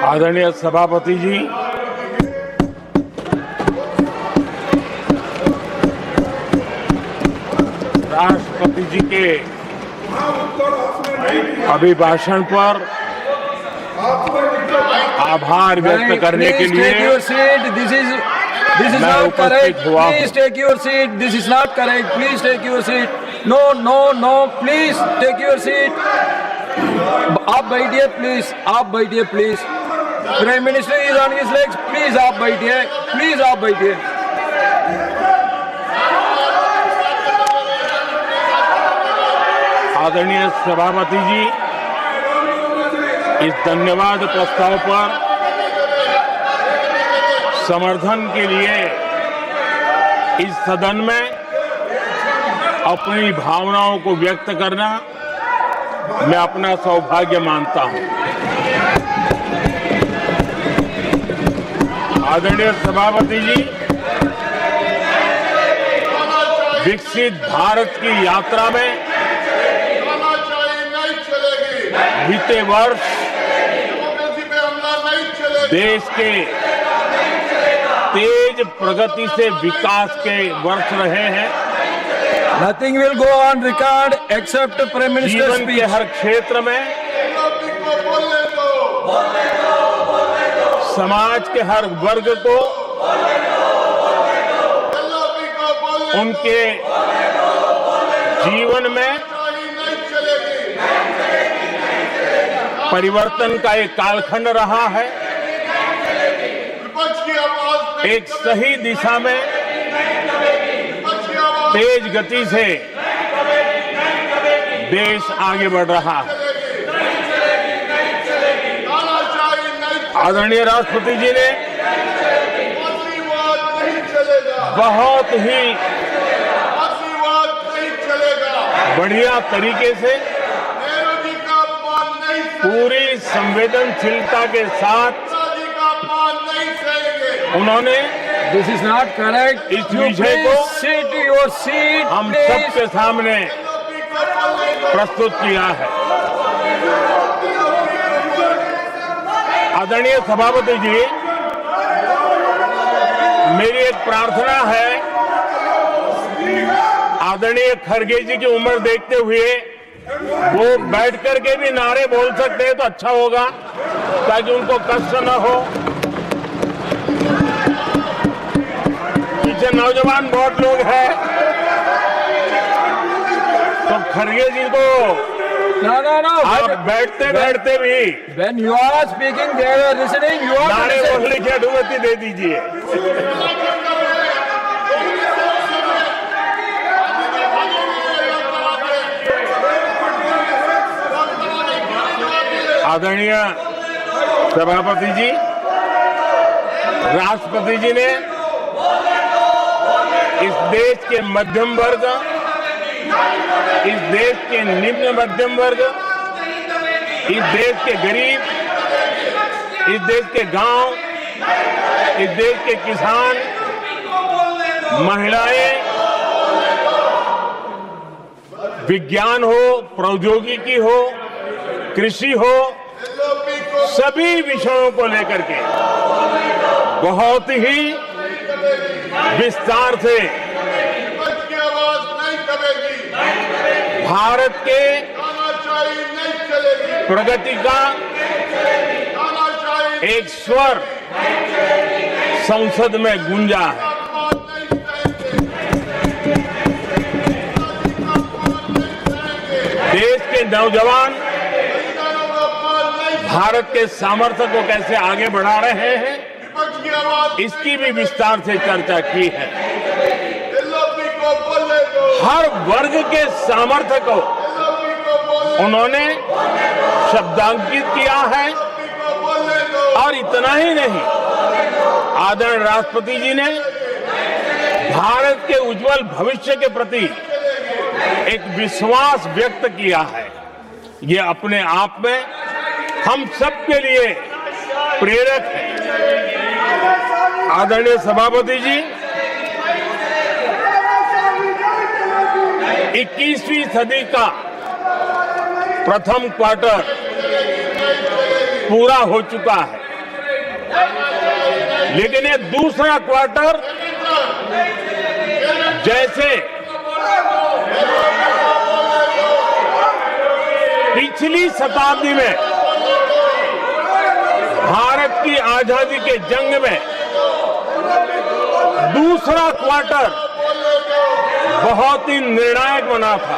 आदरणीय सभापति जी, राष्ट्रपति जी के अभिभाषण पर आभार व्यक्त करने के लिए This is not correct. Please take your seat. This is not correct. Please take your seat. No. Please take your seat. आप बैठिए प्लीज. आप बैठिए please. Prime minister is on his legs. Please आप बैठिए. प्लीज आप बैठिए. आदरणीय सभापति जी, इस धन्यवाद प्रस्ताव पर समर्थन के लिए इस सदन में अपनी भावनाओं को व्यक्त करना मैं अपना सौभाग्य मानता हूं। आदरणीय सभापति जी, विकसित भारत की यात्रा में बीते वर्ष देश के तेज प्रगति से विकास के वर्ष रहे हैं। Nothing will go on record except Prime Minister's जीवन speech. के हर क्षेत्र में, समाज के हर वर्ग को उनके जीवन में परिवर्तन का एक कालखंड रहा है। एक सही दिशा में तेज गति से देश आगे बढ़ रहा है। आदरणीय राष्ट्रपति जी ने बहुत ही बढ़िया तरीके से पूरी संवेदनशीलता के साथ उन्होंने This is not correct. इस You विषय please को sit to your seat. हम please. सबके सामने प्रस्तुत किया है। आदरणीय सभापति जी, मेरी एक प्रार्थना है, आदरणीय खड़गे जी की उम्र देखते हुए वो बैठ करके भी नारे बोल सकते हैं तो अच्छा होगा, ताकि उनको कष्ट न हो। पीछे नौजवान बहुत लोग हैं, तो खड़गे जी को No. आप बैठते भी When you are speaking, they are listening. You are नारे listening. बोलने की अनुमति दे दीजिए। आदरणीय सभापति जी, राष्ट्रपति जी ने इस देश के मध्यम वर्ग, इस देश के निम्न मध्यम वर्ग, इस देश के गरीब, इस देश के गांव, इस देश के किसान, महिलाएं, विज्ञान हो, प्रौद्योगिकी हो, कृषि हो, सभी विषयों को लेकर के बहुत ही विस्तार से भारत के प्रगति का एक स्वर संसद में गूंजा है। देश के नौजवान भारत के सामर्थ्य को कैसे आगे बढ़ा रहे हैं, इसकी भी विस्तार से चर्चा की है। हर वर्ग के सामर्थ्य को उन्होंने शब्दांकित किया है, और इतना ही नहीं, आदरणीय राष्ट्रपति जी ने भारत के उज्जवल भविष्य के प्रति एक विश्वास व्यक्त किया है। ये अपने आप में हम सबके लिए प्रेरक है। आदरणीय सभापति जी, 21वीं सदी का प्रथम क्वार्टर पूरा हो चुका है। लेकिन ये दूसरा क्वार्टर जैसे पिछली शताब्दी में भारत की आजादी के जंग में दूसरा क्वार्टर बहुत ही निर्णायक बना था।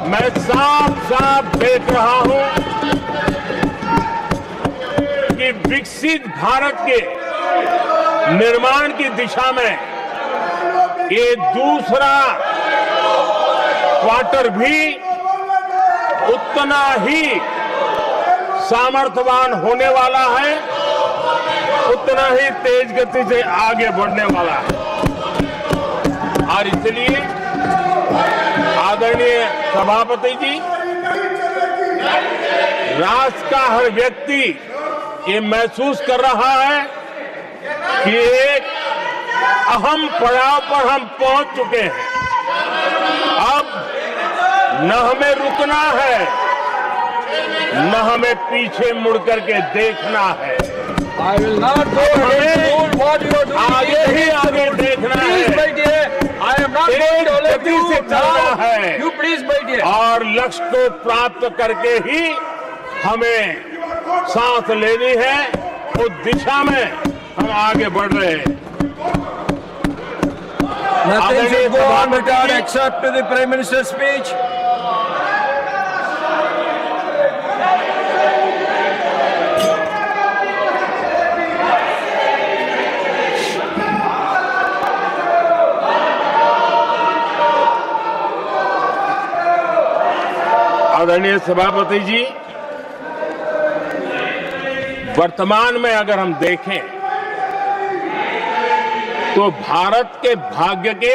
मैं साफ साफ देख रहा हूं कि विकसित भारत के निर्माण की दिशा में ये दूसरा क्वार्टर भी उतना ही सामर्थ्यवान होने वाला है, उतना ही तेज गति से आगे बढ़ने वाला है। और इसलिए आदरणीय सभापति जी, राष्ट्र का हर व्यक्ति ये महसूस कर रहा है कि एक अहम पड़ाव पर हम पहुंच चुके हैं। अब न हमें रुकना है, न हमें पीछे मुड़ करके देखना है। I will not go ahead to do what you are doing. आगे ही आगे देखना Please है, बैठिए. I am not going to let गति से you चलना now. है। You please बैठिए. और लक्ष्य को प्राप्त करके ही हमें सांस लेनी है, उस दिशा में हम आगे बढ़ रहे हैं। Nothing should go on without except to the Prime Minister's speech. आदरणीय सभापति जी, वर्तमान में अगर हम देखें तो भारत के भाग्य के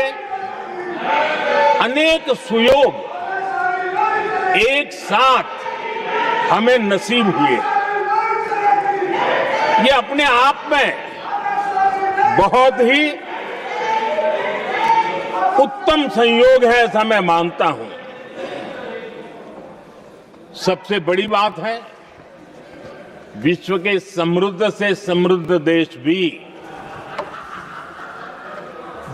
अनेक सुयोग एक साथ हमें नसीब हुए। ये अपने आप में बहुत ही उत्तम संयोग है, ऐसा मैं मानता हूं। सबसे बड़ी बात है, विश्व के समृद्ध से समृद्ध देश भी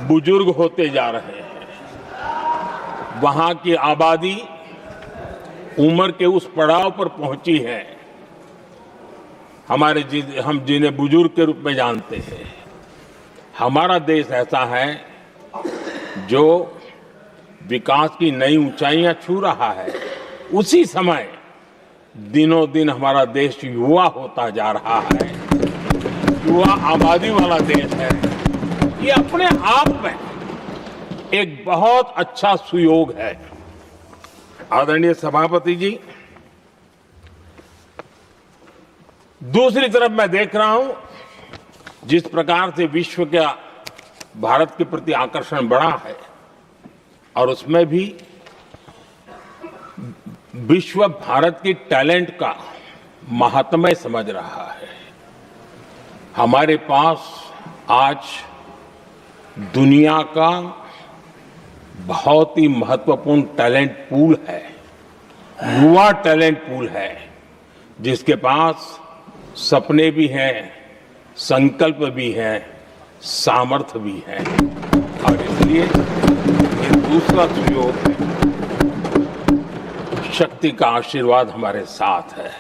बुजुर्ग होते जा रहे हैं। वहां की आबादी उम्र के उस पड़ाव पर पहुंची है हम जिन्हें बुजुर्ग के रूप में जानते हैं। हमारा देश ऐसा है जो विकास की नई ऊंचाइयां छू रहा है। उसी समय दिनों दिन हमारा देश युवा होता जा रहा है, युवा आबादी वाला देश है। ये अपने आप में एक बहुत अच्छा सुयोग है। आदरणीय सभापति जी, दूसरी तरफ मैं देख रहा हूं जिस प्रकार से विश्व का भारत के प्रति आकर्षण बढ़ा है, और उसमें भी विश्व भारत की टैलेंट का महात्म्य समझ रहा है। हमारे पास आज दुनिया का बहुत ही महत्वपूर्ण टैलेंट पूल है, युवा टैलेंट पूल है, जिसके पास सपने भी हैं, संकल्प भी हैं, सामर्थ्य भी है। और इसलिए ये दूसरा सुयोग है। शक्ति का आशीर्वाद हमारे साथ है।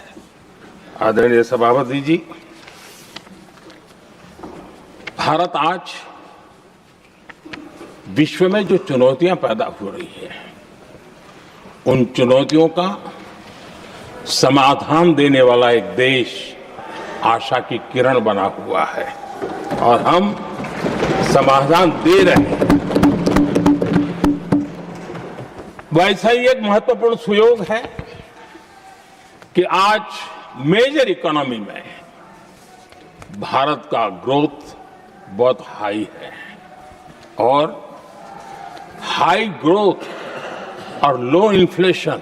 आदरणीय सभापति जी, भारत आज विश्व में जो चुनौतियां पैदा हो रही है, उन चुनौतियों का समाधान देने वाला एक देश आशा की किरण बना हुआ है, और हम समाधान दे रहे हैं। वैसा ही एक महत्वपूर्ण सुयोग है कि आज मेजर इकोनॉमी में भारत का ग्रोथ बहुत हाई है, और हाई ग्रोथ और लो इन्फ्लेशन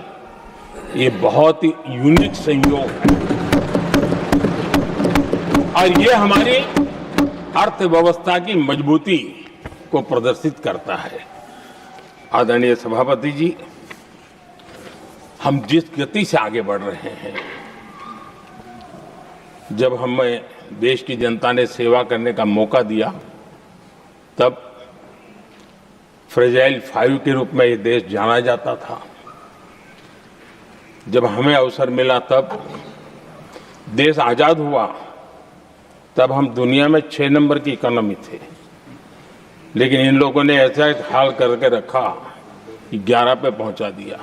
ये बहुत ही यूनिक संयोग है, और ये हमारी अर्थव्यवस्था की मजबूती को प्रदर्शित करता है। आदरणीय सभापति जी, हम जिस गति से आगे बढ़ रहे हैं, जब हमें देश की जनता ने सेवा करने का मौका दिया, तब फ्रेजाइल 5 के रूप में ये देश जाना जाता था। जब हमें अवसर मिला, तब देश आजाद हुआ, तब हम दुनिया में 6 नंबर की इकोनॉमी थे। लेकिन इन लोगों ने ऐसा एक हाल करके रखा कि 11 पे पहुंचा दिया।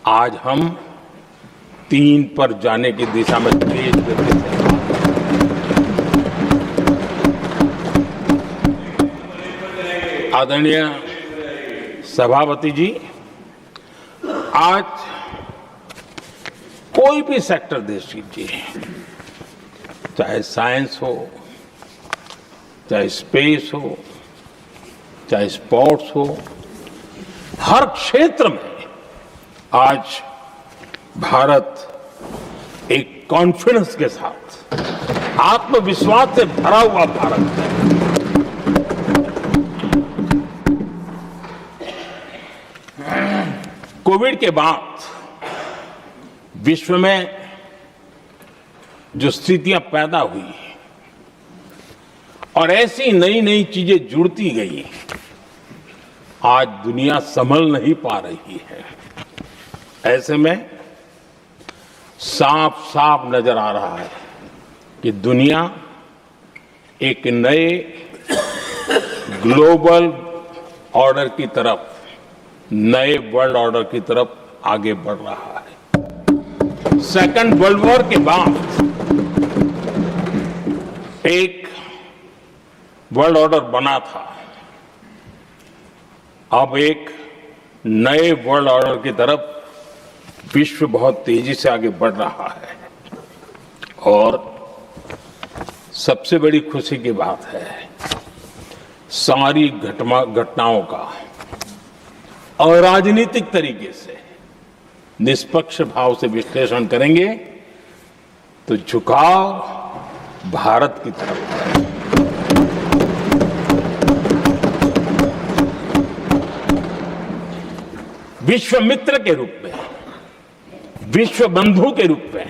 आज हम 3 पर जाने की दिशा में तेज गति से आदरणीय सभापति जी, आज कोई भी सेक्टर देख लीजिए, चाहे साइंस हो, चाहे स्पेस हो, चाहे स्पोर्ट्स हो, हर क्षेत्र में आज भारत एक कॉन्फिडेंस के साथ, आत्मविश्वास से भरा हुआ भारत है। कोविड के बाद विश्व में जो स्थितियां पैदा हुई और ऐसी नई नई चीजें जुड़ती गई, आज दुनिया संभल नहीं पा रही है। ऐसे में साफ साफ नजर आ रहा है कि दुनिया एक नए ग्लोबल ऑर्डर की तरफ, नए वर्ल्ड ऑर्डर की तरफ आगे बढ़ रहा है। सेकेंड वर्ल्ड वॉर के बाद एक वर्ल्ड ऑर्डर बना था, अब एक नए वर्ल्ड ऑर्डर की तरफ विश्व बहुत तेजी से आगे बढ़ रहा है। और सबसे बड़ी खुशी की बात है, सारी घटनाओं का अराजनीतिक तरीके से, निष्पक्ष भाव से विश्लेषण करेंगे तो झुकाव भारत की तरफ है। विश्व मित्र के रूप में, विश्व बंधु के रूप में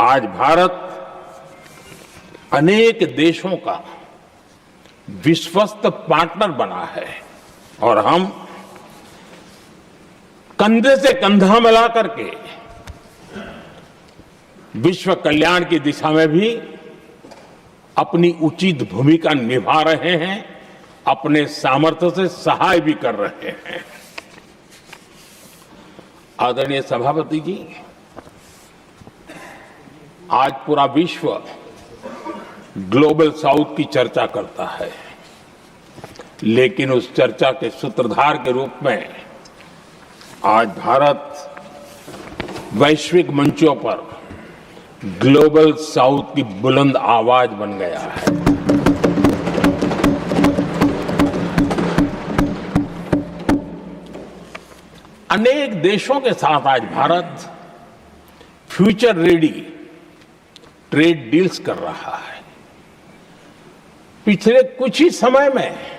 आज भारत अनेक देशों का विश्वस्त पार्टनर बना है और हम कंधे से कंधा मिला करके विश्व कल्याण की दिशा में भी अपनी उचित भूमिका निभा रहे हैं, अपने सामर्थ्य से सहाय भी कर रहे हैं। आदरणीय सभापति जी, आज पूरा विश्व ग्लोबल साउथ की चर्चा करता है, लेकिन उस चर्चा के सूत्रधार के रूप में आज भारत वैश्विक मंचों पर ग्लोबल साउथ की बुलंद आवाज बन गया है। अनेक देशों के साथ आज Bharat future ready trade deals कर रहा है। पिछले कुछ ही समय में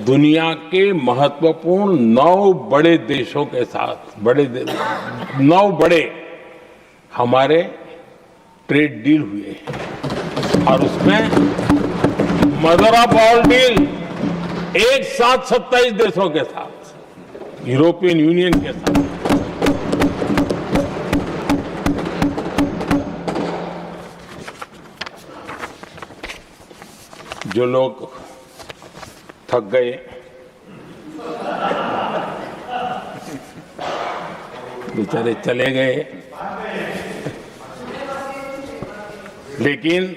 दुनिया के महत्वपूर्ण 9 बड़े देशों के साथ 9 बड़े हमारे ट्रेड डील हुए हैं और उसमें मदर ऑफ ऑल डील एक साथ 27 देशों के साथ, यूरोपियन यूनियन के साथ। जो लोग थक गए, बेचारे चले गए, लेकिन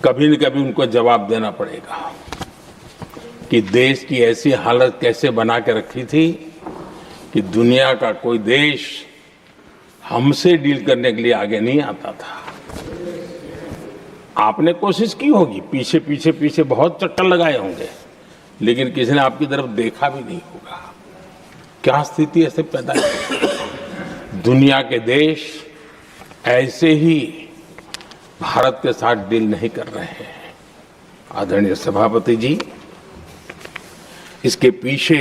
कभी न कभी उनको जवाब देना पड़ेगा कि देश की ऐसी हालत कैसे बना के रखी थी कि दुनिया का कोई देश हमसे डील करने के लिए आगे नहीं आता था। आपने कोशिश की होगी, पीछे पीछे पीछे बहुत चक्कर लगाए होंगे, लेकिन किसी ने आपकी तरफ देखा भी नहीं होगा। क्या स्थिति ऐसे पैदा है? दुनिया के देश ऐसे ही भारत के साथ डील नहीं कर रहे हैं। आदरणीय सभापति जी, इसके पीछे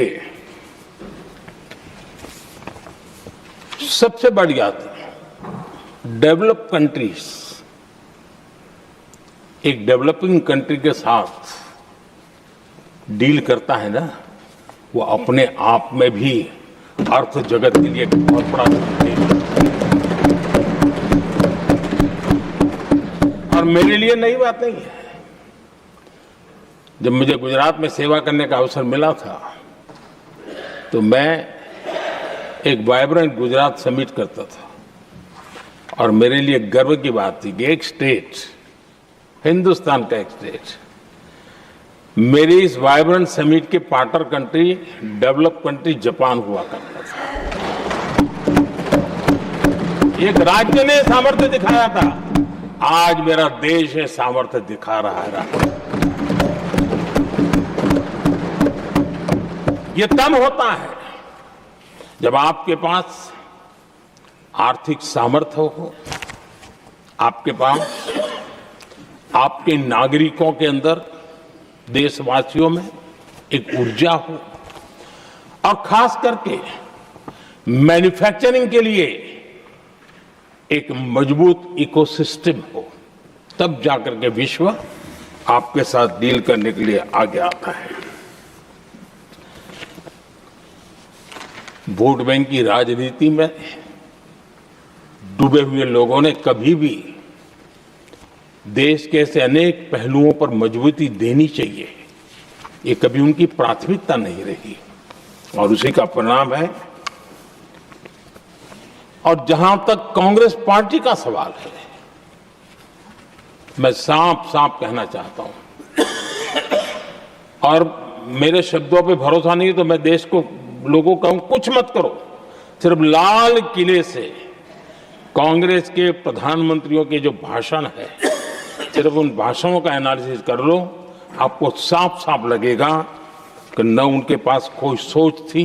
सबसे बड़ी बात, डेवलप कंट्रीज एक डेवलपिंग कंट्री के साथ डील करता है ना, वो अपने आप में भी अर्थ जगत के लिए एक बहुत बड़ा है। और मेरे लिए नई बात नहीं है। जब मुझे गुजरात में सेवा करने का अवसर मिला था तो मैं एक वाइब्रेंट गुजरात समिट करता था, और मेरे लिए गर्व की बात थी कि एक स्टेट, हिंदुस्तान का एक स्टेट, मेरे इस वाइब्रेंट समिट के partner country, develop country Japan हुआ करता था। एक राज्य ने सामर्थ्य दिखाया था, आज मेरा देश है सामर्थ्य दिखा रहा है। ये तब होता है जब आपके पास आर्थिक सामर्थ्य हो, आपके पास आपके नागरिकों के अंदर, देशवासियों में एक ऊर्जा हो, और खास करके मैन्युफैक्चरिंग के लिए एक मजबूत इकोसिस्टम हो, तब जाकर के विश्व आपके साथ डील करने के लिए आगे आता है। वोट बैंक की राजनीति में डूबे हुए लोगों ने कभी भी देश के ऐसे अनेक पहलुओं पर मजबूती देनी चाहिए, ये कभी उनकी प्राथमिकता नहीं रही, और उसी का परिणाम है। और जहां तक कांग्रेस पार्टी का सवाल है, मैं साफ साफ कहना चाहता हूं, और मेरे शब्दों पे भरोसा नहीं तो मैं देश को, लोगों को कहूं कुछ मत करो, सिर्फ लाल किले से कांग्रेस के प्रधानमंत्रियों के जो भाषण है, सिर्फ उन भाषणों का एनालिसिस कर लो, आपको साफ साफ लगेगा कि न उनके पास कोई सोच थी,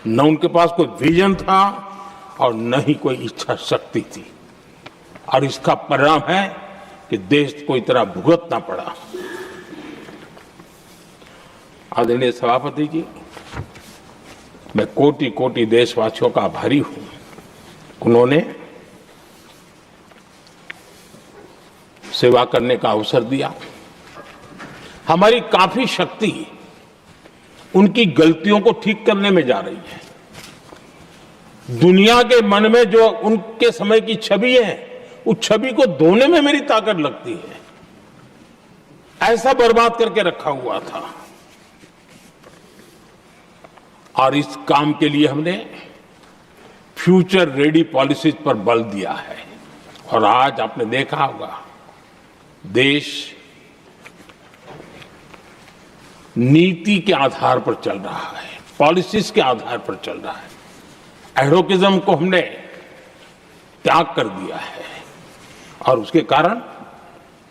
न उनके पास कोई विजन था, और न ही कोई इच्छा शक्ति थी। और इसका परिणाम है कि देश को इतना भुगतना पड़ा। आदरणीय सभापति जी, मैं कोटि कोटि देशवासियों का आभारी हूं। उन्होंने सेवा करने का अवसर दिया। हमारी काफी शक्ति उनकी गलतियों को ठीक करने में जा रही है। दुनिया के मन में जो उनके समय की छवि है, उस छवि को धोने में मेरी ताकत लगती है। ऐसा बर्बाद करके रखा हुआ था, और इस काम के लिए हमने फ्यूचर रेडी पॉलिसीज पर बल दिया है। और आज आपने देखा होगा, देश नीति के आधार पर चल रहा है, पॉलिसीज के आधार पर चल रहा है। एडोकिज्म को हमने त्याग कर दिया है, और उसके कारण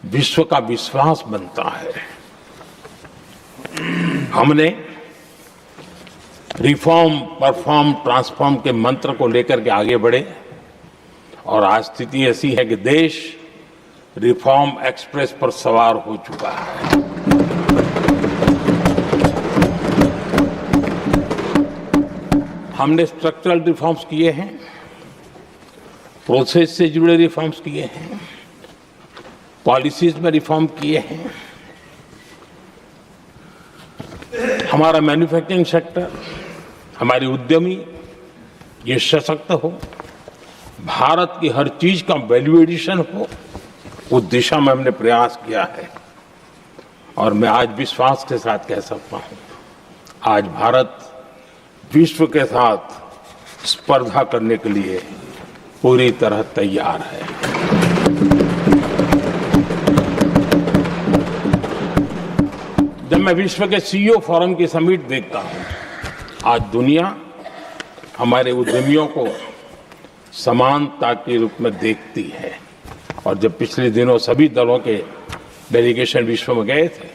विश्व का विश्वास बनता है। हमने रिफॉर्म, परफॉर्म, ट्रांसफॉर्म के मंत्र को लेकर के आगे बढ़े, और आज स्थिति ऐसी है कि देश रिफॉर्म एक्सप्रेस पर सवार हो चुका है। हमने स्ट्रक्चरल रिफॉर्म्स किए हैं, प्रोसेस से जुड़े रिफॉर्म्स किए हैं, पॉलिसीज में रिफॉर्म किए हैं। हमारा मैन्युफैक्चरिंग सेक्टर, हमारे उद्यमी ये सशक्त हो, भारत की हर चीज का वैल्यू एडिशन हो, उस दिशा में हमने प्रयास किया है। और मैं आज विश्वास के साथ कह सकता हूं, आज भारत विश्व के साथ स्पर्धा करने के लिए पूरी तरह तैयार है। जब मैं विश्व के सीईओ फोरम की समिट देखता हूं, आज दुनिया हमारे उद्यमियों को समानता के रूप में देखती है। और जब पिछले दिनों सभी दलों के डेलीगेशन विश्व में गए थे,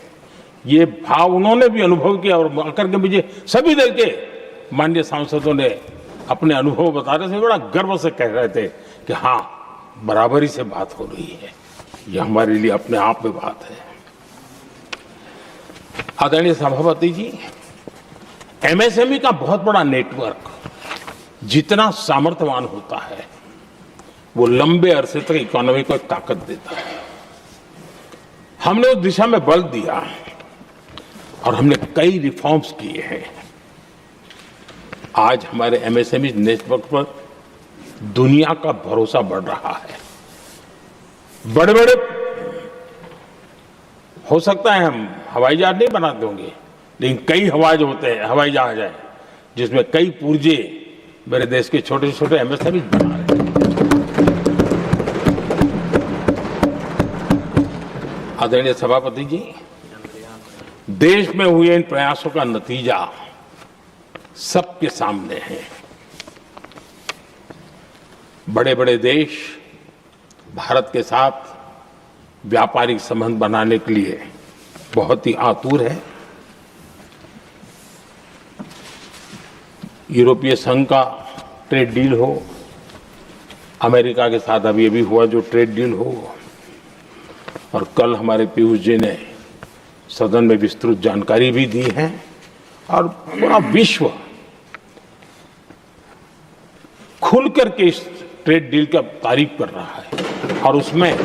ये भाव उन्होंने भी अनुभव किया, और आकर के मुझे सभी दल के माननीय सांसदों ने अपने अनुभव बता रहे थे, बड़ा गर्व से कह रहे थे कि हाँ, बराबरी से बात हो रही है। ये हमारे लिए अपने आप में बात है। आदरणीय सभापति जी, एमएसएमई का बहुत बड़ा नेटवर्क जितना सामर्थ्यवान होता है वो लंबे अरसे तक इकोनॉमी को एक ताकत देता है। हमने उस दिशा में बल दिया और हमने कई रिफॉर्म्स किए हैं। आज हमारे एमएसएमई नेटवर्क पर दुनिया का भरोसा बढ़ रहा है। बड़े बड़े हो सकता है हम हवाई जहाज नहीं बनाते होंगे, लेकिन कई हवाई जहाज हैं जिसमें कई पुर्जे मेरे देश के छोटे छोटे एमएसएमई बना रहे हैं। आदरणीय सभापति जी, देश में हुए इन प्रयासों का नतीजा सबके सामने है। बड़े बड़े देश भारत के साथ व्यापारिक संबंध बनाने के लिए बहुत ही आतुर है। यूरोपीय संघ का ट्रेड डील हो, अमेरिका के साथ अभी अभी हुआ जो ट्रेड डील हो, और कल हमारे पीयूष जी ने सदन में विस्तृत जानकारी भी दी है, और पूरा विश्व खुल करके इस ट्रेड डील का तारीफ कर रहा है। और उसमें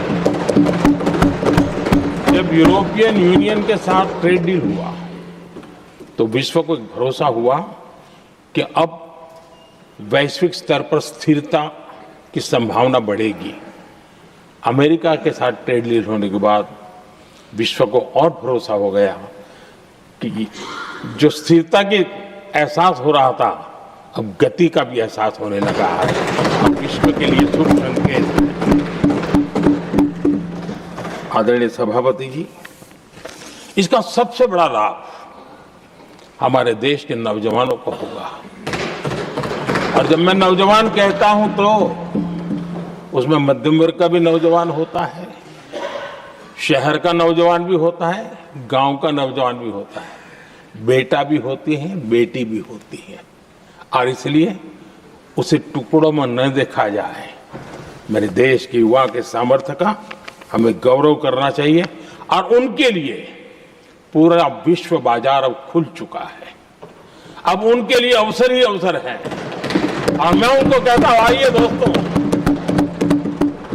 जब यूरोपियन यूनियन के साथ ट्रेड डील हुआ तो विश्व को एक भरोसा हुआ कि अब वैश्विक स्तर पर स्थिरता की संभावना बढ़ेगी। अमेरिका के साथ ट्रेड डील होने के बाद विश्व को और भरोसा हो गया कि जो स्थिरता के एहसास हो रहा था, अब गति का भी एहसास होने लगा है। विश्व के लिए शुभ संकेत है। आदरणीय सभापति जी, इसका सबसे बड़ा लाभ हमारे देश के नौजवानों को होगा। और जब मैं नौजवान कहता हूं तो उसमें मध्यम वर्ग का भी नौजवान होता है, शहर का नौजवान भी होता है, गांव का नौजवान भी होता है, बेटा भी होती है, बेटी भी होती है। और इसलिए उसे टुकड़ों में न देखा जाए। मेरे देश के युवा के सामर्थ्य का हमें गौरव करना चाहिए, और उनके लिए पूरा विश्व बाजार अब खुल चुका है। अब उनके लिए अवसर ही अवसर है। और मैं उनको कहता हूं, आइए दोस्तों,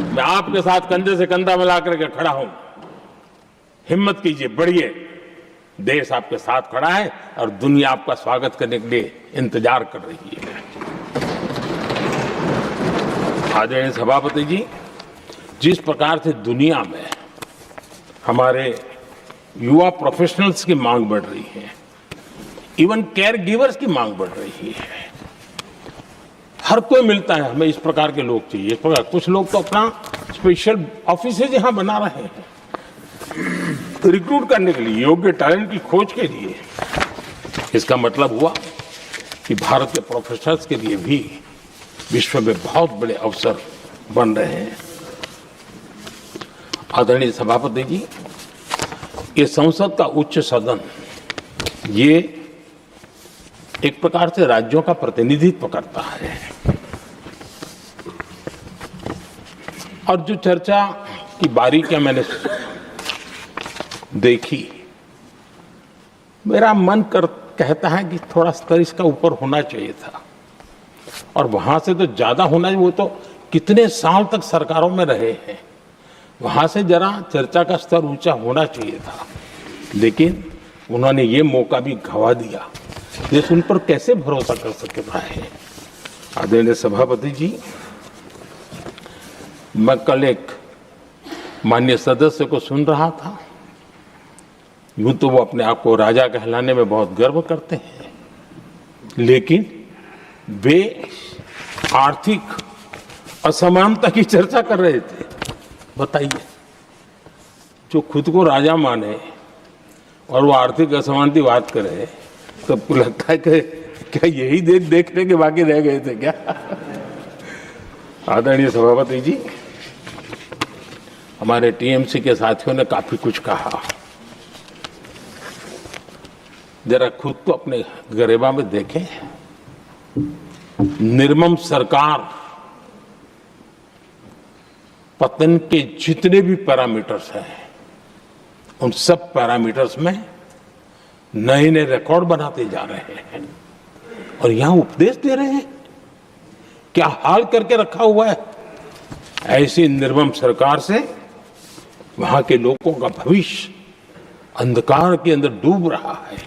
मैं आपके साथ कंधे से कंधा मिला करके खड़ा हूं। हिम्मत कीजिए, बढ़िए। देश आपके साथ खड़ा है और दुनिया आपका स्वागत करने के लिए इंतजार कर रही है। आदरणीय सभापति जी, जिस प्रकार से दुनिया में हमारे युवा प्रोफेशनल्स की मांग बढ़ रही है, इवन केयर गिवर्स की मांग बढ़ रही है, हर कोई मिलता है हमें इस प्रकार के लोग चाहिए। इस प्रकार कुछ लोग तो अपना स्पेशल ऑफिस यहां बना रहे हैं रिक्रूट करने के लिए, योग्य टैलेंट की खोज के लिए। इसका मतलब हुआ कि भारत के प्रोफेशनल्स के लिए भी विश्व में बहुत बड़े अवसर बन रहे हैं। आदरणीय सभापति जी, ये संसद का उच्च सदन ये एक प्रकार से राज्यों का प्रतिनिधित्व करता है। और जो चर्चा की बारीकियां मैंने देखी, मेरा मन कहता है कि थोड़ा स्तर इसका ऊपर होना चाहिए था, और वहां से तो ज्यादा होना चाहिए। वो तो कितने साल तक सरकारों में रहे हैं, वहां से जरा चर्चा का स्तर ऊंचा होना चाहिए था। लेकिन उन्होंने ये मौका भी गंवा दिया। देश उन पर कैसे भरोसा कर सकता है। आदरणीय सभापति जी, मैं कल एक माननीय सदस्य को सुन रहा था। यूं तो वो अपने आप को राजा कहलाने में बहुत गर्व करते हैं, लेकिन वे आर्थिक असमानता की चर्चा कर रहे थे। बताइए, जो खुद को राजा माने और वो आर्थिक असमानता की बात करे, तो आपको लगता है कि क्या यही देखने के बाकी रह गए थे क्या? आदरणीय सभापति जी, हमारे टीएमसी के साथियों ने काफी कुछ कहा। जरा खुद को अपने गरेबा में देखें। निर्मम सरकार पतन के जितने भी पैरामीटर्स हैं, उन सब पैरामीटर्स में नए नए रिकॉर्ड बनाते जा रहे हैं, और यहां उपदेश दे रहे हैं क्या हाल करके रखा हुआ है। ऐसी निर्मम सरकार से वहां के लोगों का भविष्य अंधकार के अंदर डूब रहा है,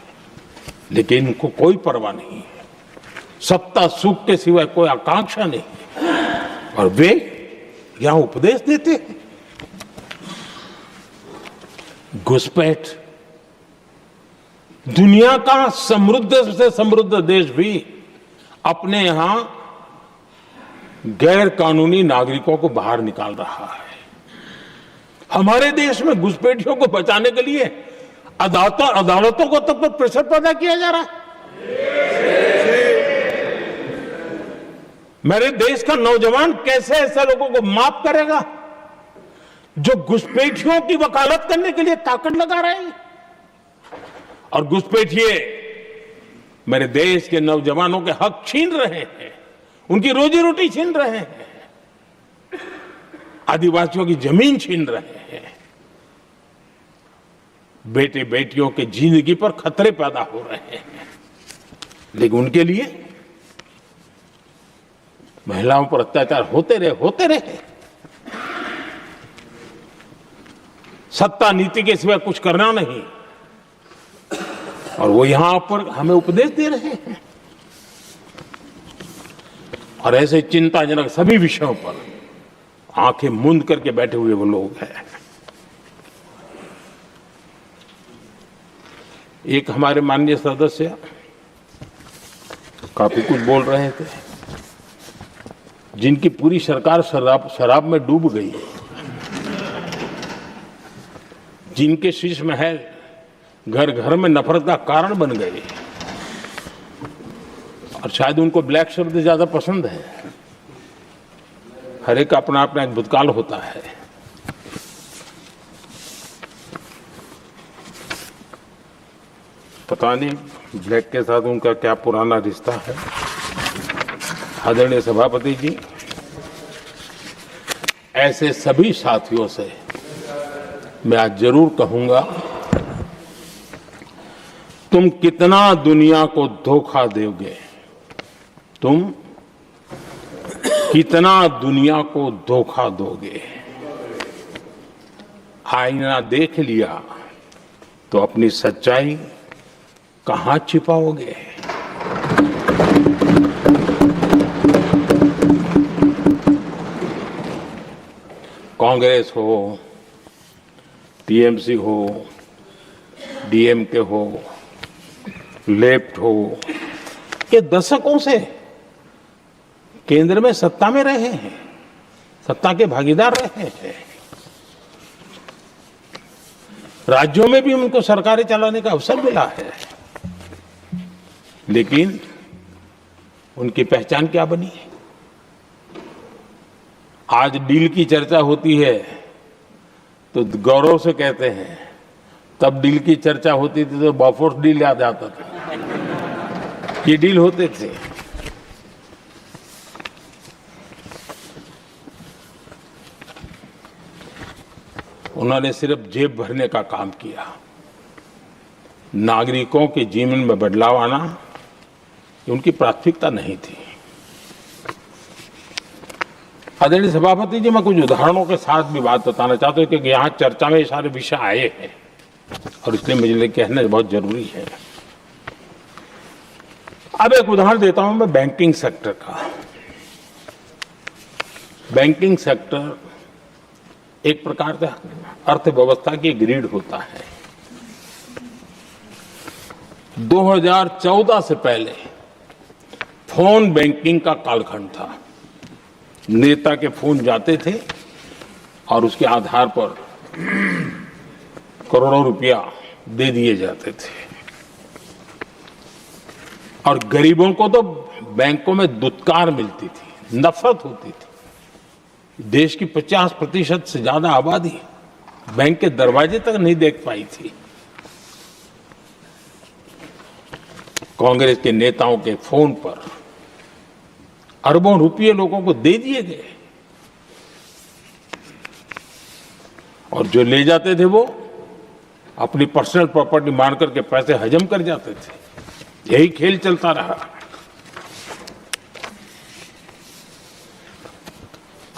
लेकिन इनको कोई परवाह नहीं है। सत्ता सुख के सिवाय कोई आकांक्षा नहीं है और वे यहां उपदेश देते हैं। घुसपैठ। दुनिया का समृद्ध से समृद्ध देश भी अपने यहां गैर कानूनी नागरिकों को बाहर निकाल रहा है। हमारे देश में घुसपैठियों को बचाने के लिए अदालतों को तब तक प्रेशर पैदा किया जा रहा है। मेरे देश का नौजवान कैसे ऐसे लोगों को माफ करेगा जो घुसपैठियों की वकालत करने के लिए ताकत लगा रहे हैं। और घुसपैठिए मेरे देश के नौजवानों के हक छीन रहे हैं, उनकी रोजी रोटी छीन रहे हैं, आदिवासियों की जमीन छीन रहे हैं। बेटे बेटियों की जिंदगी पर खतरे पैदा हो रहे हैं, लेकिन उनके लिए महिलाओं पर अत्याचार होते रहे। सत्ता नीति के सिवाय कुछ करना नहीं, और वो यहां पर हमें उपदेश दे रहे हैं। और ऐसे चिंताजनक सभी विषयों पर आंखें मूंद करके बैठे हुए वो लोग हैं। एक हमारे माननीय सदस्य काफी कुछ बोल रहे थे, जिनकी पूरी सरकार शराब में डूब गई है, जिनके शीश महल घर घर में नफरत का कारण बन गए, और शायद उनको ब्लैक शब्द ज्यादा पसंद है। हर एक अपना अपना एक भूतकाल होता है। पता नहीं ब्लैक के साथ उनका क्या पुराना रिश्ता है। आदरणीय सभापति जी, ऐसे सभी साथियों से मैं आज जरूर कहूंगा, तुम कितना दुनिया को धोखा दोगे, तुम कितना दुनिया को धोखा दोगे। आईना देख लिया तो अपनी सच्चाई कहां छिपाओगे। कांग्रेस हो, टीएमसी हो, डीएमके हो, लेफ्ट हो, ये दशकों से केंद्र में सत्ता में रहे हैं, सत्ता के भागीदार रहे हैं। राज्यों में भी उनको सरकारें चलाने का अवसर मिला है, लेकिन उनकी पहचान क्या बनी। आज डील की चर्चा होती है तो गौरव से कहते हैं, तब डील की चर्चा होती थी तो बॉफोर्स डील याद आता था। ये डील होते थे। उन्होंने सिर्फ जेब भरने का काम किया। नागरिकों के जीवन में बदलाव आना उनकी प्राथमिकता नहीं थी। आदरणीय सभापति जी, मैं कुछ उदाहरणों के साथ भी बात बताना चाहता हूं, क्योंकि यहाँ चर्चा में ये सारे विषय आए हैं और इसलिए मुझे कहना बहुत जरूरी है। अब एक उदाहरण देता हूं मैं बैंकिंग सेक्टर का। बैंकिंग सेक्टर एक प्रकार का अर्थव्यवस्था की ग्रिड होता है। 2014 से पहले फोन बैंकिंग का कालखंड था। नेता के फोन जाते थे और उसके आधार पर करोड़ों रुपया दे दिए जाते थे, और गरीबों को तो बैंकों में दुत्कार मिलती थी, नफरत होती थी। देश की 50% से ज्यादा आबादी बैंक के दरवाजे तक नहीं देख पाई थी। कांग्रेस के नेताओं के फोन पर अरबों रुपये लोगों को दे दिए गए, और जो ले जाते थे वो अपनी पर्सनल प्रॉपर्टी मान करके पैसे हजम कर जाते थे। यही खेल चलता रहा।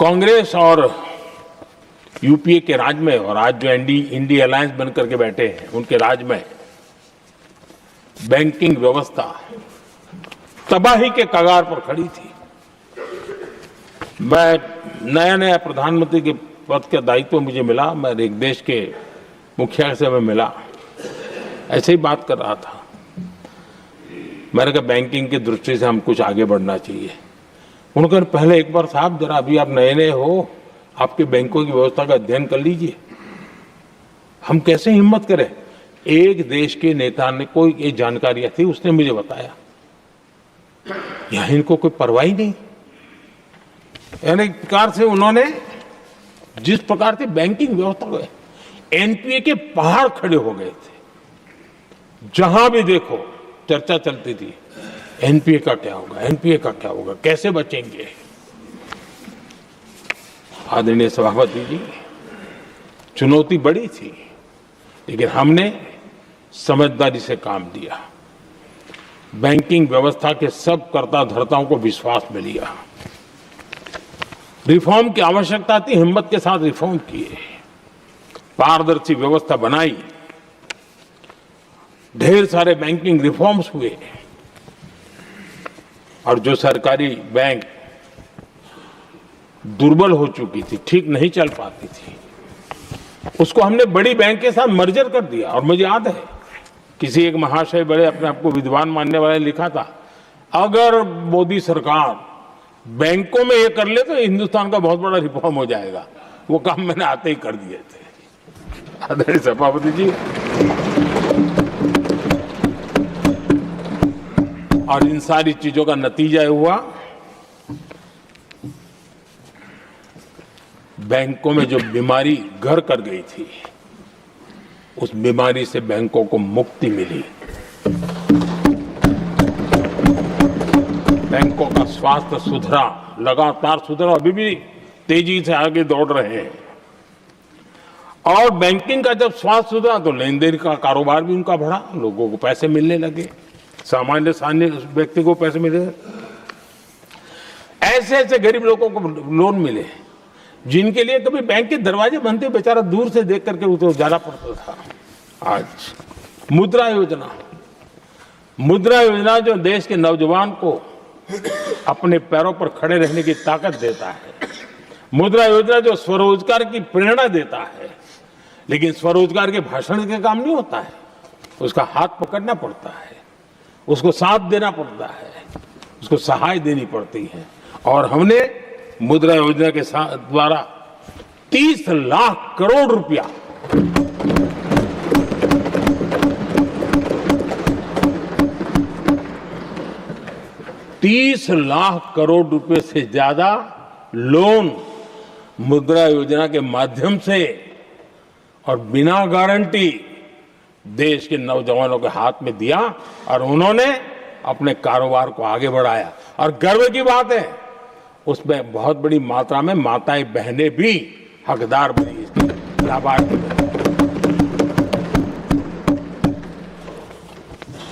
कांग्रेस और यूपीए के राज में और आज जो इंडी अलायंस बनकर के बैठे हैं उनके राज में बैंकिंग व्यवस्था तबाही के कगार पर खड़ी थी। मैं नया प्रधानमंत्री के पद का दायित्व मुझे मिला, मैं एक देश के मुखिया से मैं मिला, ऐसे ही बात कर रहा था। मैंने कहा बैंकिंग की दृष्टि से हम कुछ आगे बढ़ना चाहिए। उन्होंने कहा पहले एक बार साहब जरा अभी आप नए हो, आपके बैंकों की व्यवस्था का अध्ययन कर लीजिए। हम कैसे हिम्मत करें? एक देश के नेता ने कोई एक जानकारियां थी, उसने मुझे बताया यहां इनको कोई परवाह ही नहीं। यानी एक प्रकार से उन्होंने जिस प्रकार से बैंकिंग व्यवस्था को एनपीए के पहाड़ खड़े हो गए थे। जहां भी देखो चर्चा चलती थी एनपीए का क्या होगा, एनपीए का क्या होगा, कैसे बचेंगे। आदरणीय सभापति जी, चुनौती बड़ी थी, लेकिन हमने समझदारी से काम लिया। बैंकिंग व्यवस्था के सब कर्ता धर्ताओं को विश्वास में लिया। रिफॉर्म की आवश्यकता थी, हिम्मत के साथ रिफॉर्म किए, पारदर्शी व्यवस्था बनाई, ढेर सारे बैंकिंग रिफॉर्म्स हुए और जो सरकारी बैंक दुर्बल हो चुकी थी, ठीक नहीं चल पाती थी, उसको हमने बड़ी बैंक के साथ मर्जर कर दिया। और मुझे याद है किसी एक महाशय बड़े अपने आप को विद्वान मानने वाले ने लिखा था, अगर मोदी सरकार बैंकों में ये कर ले तो हिंदुस्तान का बहुत बड़ा रिफॉर्म हो जाएगा। वो काम मैंने आते ही कर दिए थे। आदरणीय सभापति जी, और इन सारी चीजों का नतीजा हुआ बैंकों में जो बीमारी घर कर गई थी, उस बीमारी से बैंकों को मुक्ति मिली। बैंकों का स्वास्थ्य सुधरा, लगातार सुधरा, अभी भी तेजी से आगे दौड़ रहे हैं। और बैंकिंग का जब स्वास्थ्य सुधरा तो लेन देन का कारोबार भी उनका बढ़ा, लोगों को पैसे मिलने लगे, सामान्य व्यक्ति को पैसे मिले। ऐसे ऐसे गरीब लोगों को लोन मिले जिनके लिए कभी बैंक के दरवाजे बंद थे, बेचारा दूर से देख करके उसे जाना पड़ता था। आज मुद्रा योजना जो देश के नौजवान को अपने पैरों पर खड़े रहने की ताकत देता है, मुद्रा योजना जो स्वरोजगार की प्रेरणा देता है, लेकिन स्वरोजगार के भाषण के काम नहीं होता है, उसका हाथ पकड़ना पड़ता है, उसको साथ देना पड़ता है, उसको सहाय देनी पड़ती है। और हमने मुद्रा योजना के साथ द्वारा 30 लाख करोड़ रुपया ₹30 लाख से ज्यादा लोन मुद्रा योजना के माध्यम से और बिना गारंटी देश के नौजवानों के हाथ में दिया और उन्होंने अपने कारोबार को आगे बढ़ाया। और गर्व की बात है, उसमें बहुत बड़ी मात्रा में माताएं बहनें भी हकदार बनी, इसकी लाभार्थी बनी।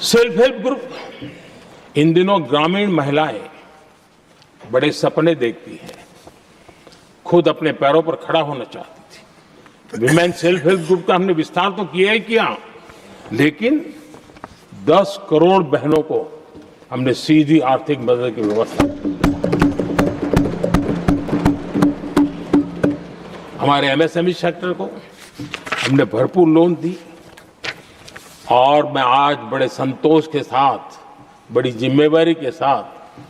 सेल्फ हेल्प ग्रुप, इन दिनों ग्रामीण महिलाएं बड़े सपने देखती हैं, खुद अपने पैरों पर खड़ा होना चाहती थी। विमेन सेल्फ हेल्प ग्रुप का हमने विस्तार तो किया ही किया, लेकिन 10 करोड़ बहनों को हमने सीधी आर्थिक मदद की व्यवस्था की। हमारे एमएसएमई सेक्टर को हमने भरपूर लोन दी। और मैं आज बड़े संतोष के साथ, बड़ी जिम्मेवारी के साथ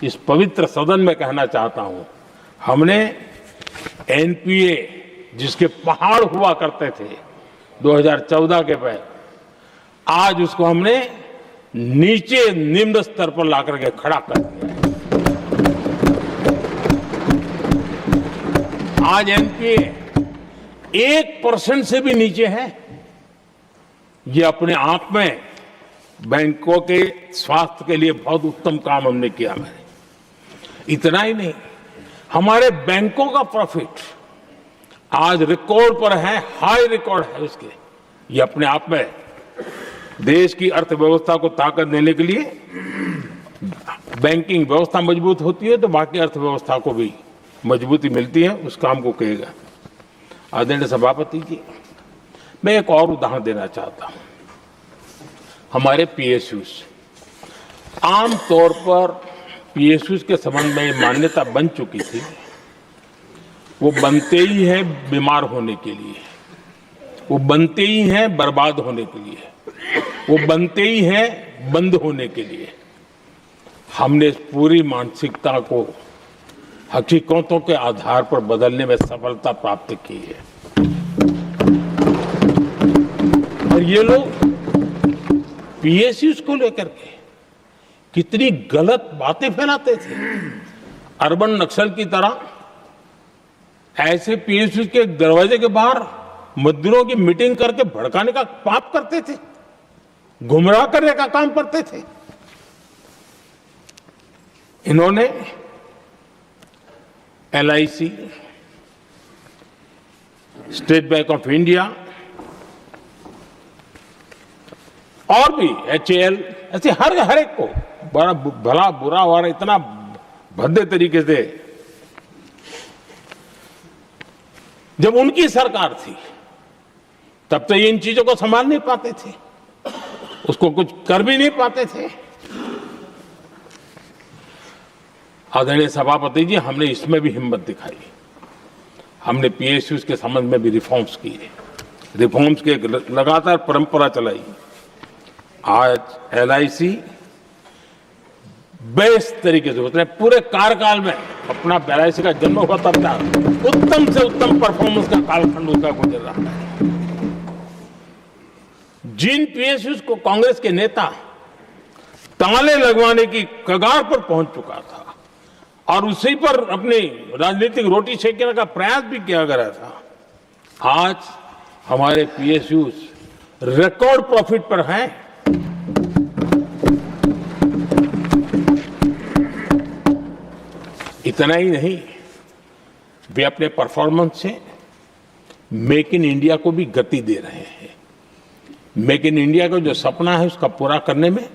इस पवित्र सदन में कहना चाहता हूं, हमने एनपीए जिसके पहाड़ हुआ करते थे 2014 के पहले, आज उसको हमने नीचे निम्न स्तर पर ला करके खड़ा कर दिया है। आज एनपीए 1% से भी नीचे है। ये अपने आप में बैंकों के स्वास्थ्य के लिए बहुत उत्तम काम हमने किया। मैंने इतना ही नहीं, हमारे बैंकों का प्रॉफिट आज रिकॉर्ड पर है, हाई रिकॉर्ड है उसके। ये अपने आप में देश की अर्थव्यवस्था को ताकत देने के लिए, बैंकिंग व्यवस्था मजबूत होती है तो बाकी अर्थव्यवस्था को भी मजबूती मिलती है उस काम को कहेगा। आदरणीय सभापति जी, मैं एक और उदाहरण देना चाहता हूं। हमारे पीएसयूज, आम तौर पर पीएसयूज के संबंध में मान्यता बन चुकी थी, वो बनते ही हैं बीमार होने के लिए, वो बनते ही हैं बर्बाद होने के लिए, वो बनते ही हैं बंद होने के लिए। हमने इस पूरी मानसिकता को हकीकतों के आधार पर बदलने में सफलता प्राप्त की है। और ये लोग पीएसयूज को लेकर के कितनी गलत बातें फैलाते थे। अर्बन नक्सल की तरह ऐसे पीएसयूज के दरवाजे के बाहर मजदूरों की मीटिंग करके भड़काने का पाप करते थे, गुमराह करने का काम करते थे। इन्होंने LIC, state bank of India और भी HAL, ऐसे हर एक को बड़ा भला बुरा और इतना भद्दे तरीके से, जब उनकी सरकार थी तब तो ये इन चीजों को संभाल नहीं पाते थे, उसको कुछ कर भी नहीं पाते थे। आदरणीय सभापति जी, हमने इसमें भी हिम्मत दिखाई। हमने पीएसयूज के संबंध में भी रिफॉर्म्स किए, रिफॉर्म्स की एक लगातार परंपरा चलाई। आज LIC बेस्ट तरीके से उसने पूरे कार्यकाल में अपना LIC का जन्म हुआ तब तक उत्तम से उत्तम परफॉर्मेंस का कालखंड उसका गुजर रहा है। जिन पीएसयूज को कांग्रेस के नेता ताले लगवाने की कगार पर पहुंच चुका था और उसी पर अपनी राजनीतिक रोटी सेकने का प्रयास भी किया गया था, आज हमारे पीएसयूज रिकॉर्ड प्रॉफिट पर हैं। इतना ही नहीं, वे अपने परफॉर्मेंस से मेक इन इंडिया को भी गति दे रहे हैं। मेक इन इंडिया का जो सपना है उसका पूरा करने में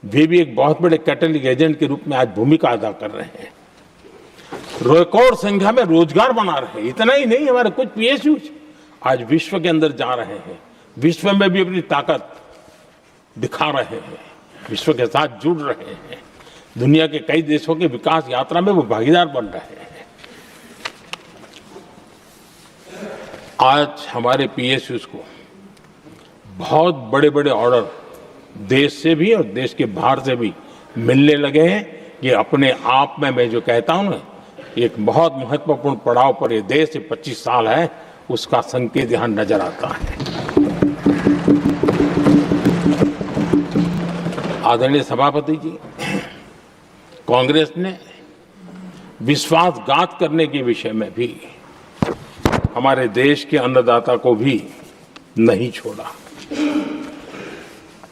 वे भी एक बहुत बड़े कैटलिक एजेंट के रूप में आज भूमिका अदा कर रहे हैं। रिकॉर्ड संख्या में रोजगार बना रहे हैं। इतना ही नहीं, हमारे कुछ पीएसयूज आज विश्व के अंदर जा रहे हैं, विश्व में भी अपनी ताकत दिखा रहे हैं, विश्व के साथ जुड़ रहे हैं, दुनिया के कई देशों के विकास यात्रा में वो भागीदार बन रहे हैं। आज हमारे पीएसयूज को बहुत बड़े बड़े ऑर्डर देश से भी और देश के बाहर से भी मिलने लगे हैं। ये अपने आप में मैं जो कहता हूं ना, एक बहुत महत्वपूर्ण पड़ाव पर ये देश 25 साल है, उसका संकेत यहां नजर आता है। आदरणीय सभापति जी, कांग्रेस ने विश्वासघात करने के विषय में भी हमारे देश के अन्नदाता को भी नहीं छोड़ा।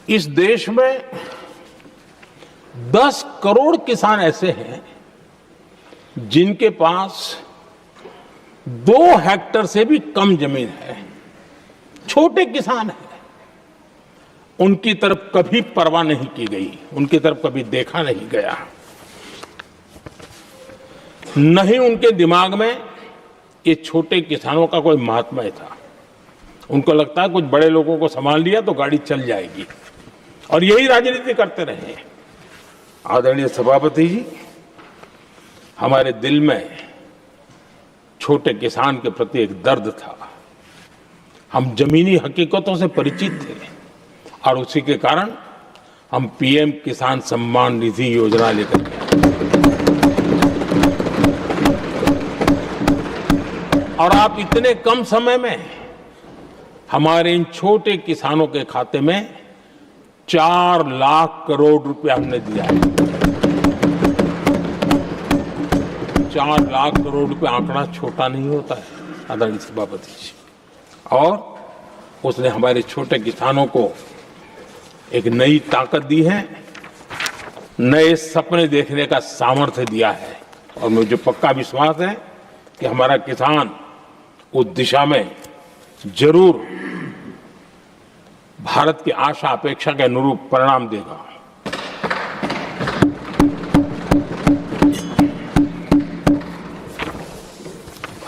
इस देश में 10 करोड़ किसान ऐसे हैं जिनके पास 2 हेक्टेयर से भी कम जमीन है, छोटे किसान हैं। उनकी तरफ कभी परवाह नहीं की गई, उनकी तरफ कभी देखा नहीं गया, नहीं उनके दिमाग में ये छोटे किसानों का कोई महात्मा था। उनको लगता है कुछ बड़े लोगों को संभाल लिया तो गाड़ी चल जाएगी, और यही राजनीति करते रहे। आदरणीय सभापति जी, हमारे दिल में छोटे किसान के प्रति एक दर्द था। हम जमीनी हकीकतों से परिचित थे और उसी के कारण हम पीएम किसान सम्मान निधि योजना लेकर के और आप इतने कम समय में हमारे इन छोटे किसानों के खाते में 4 लाख करोड़ रुपया हमने दिया है। 4 लाख करोड़ रुपए आंकड़ा छोटा नहीं होता है आदरणीय सभापति जी। और उसने हमारे छोटे किसानों को एक नई ताकत दी है, नए सपने देखने का सामर्थ्य दिया है। और मुझे पक्का विश्वास है कि हमारा किसान उस दिशा में जरूर भारत की आशा अपेक्षा के अनुरूप परिणाम देगा।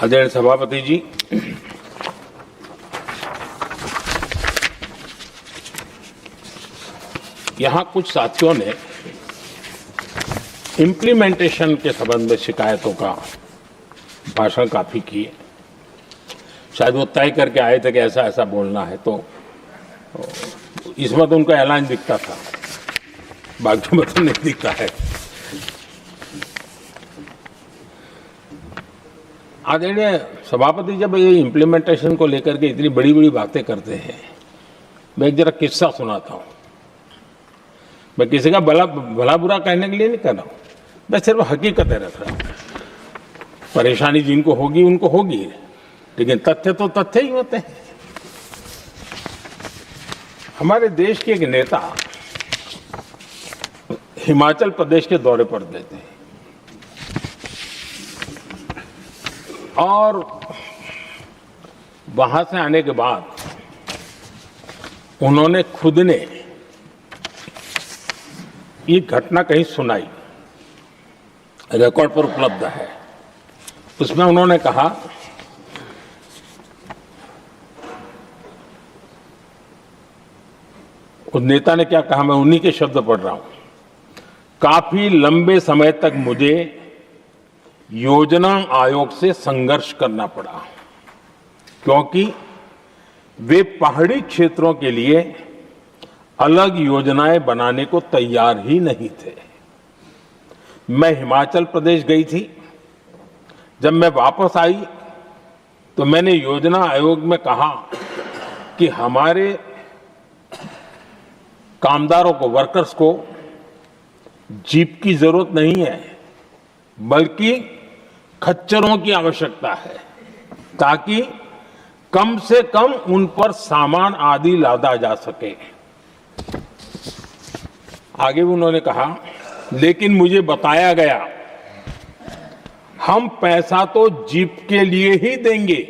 आदरणीय सभापति जी, यहाँ कुछ साथियों ने इम्प्लीमेंटेशन के संबंध में शिकायतों का भाषण काफी किए। शायद वो तय करके आए थे कि ऐसा ऐसा बोलना है, तो इसमें तो उनका ऐलान दिखता था, बाकी में तो नहीं दिखता है। आदरणीय सभापति, जब ये इम्प्लीमेंटेशन को लेकर के इतनी बड़ी बड़ी बातें करते हैं, मैं एक जरा किस्सा सुनाता हूँ। मैं किसी का भला बुरा कहने के लिए नहीं कर रहा हूँ, मैं सिर्फ हकीकतें रख रहा हूँ। परेशानी जिनको होगी उनको होगी, लेकिन तथ्य तो तथ्य ही होते हैं। हमारे देश के एक नेता हिमाचल प्रदेश के दौरे पर गए थे और वहां से आने के बाद उन्होंने खुद ने ये घटना कहीं सुनाई, रिकॉर्ड पर उपलब्ध है। उसमें उन्होंने कहा, उस नेता ने क्या कहा, मैं उन्हीं के शब्द पढ़ रहा हूं। काफी लंबे समय तक मुझे योजना आयोग से संघर्ष करना पड़ा, क्योंकि वे पहाड़ी क्षेत्रों के लिए अलग योजनाएं बनाने को तैयार ही नहीं थे। मैं हिमाचल प्रदेश गई थी। जब मैं वापस आई तो मैंने योजना आयोग में कहा कि हमारे कामदारों को, वर्कर्स को जीप की जरूरत नहीं है, बल्कि खच्चरों की आवश्यकता है, ताकि कम से कम उन पर सामान आदि लादा जा सके। आगे भी उन्होंने कहा, लेकिन मुझे बताया गया हम पैसा तो जीप के लिए ही देंगे,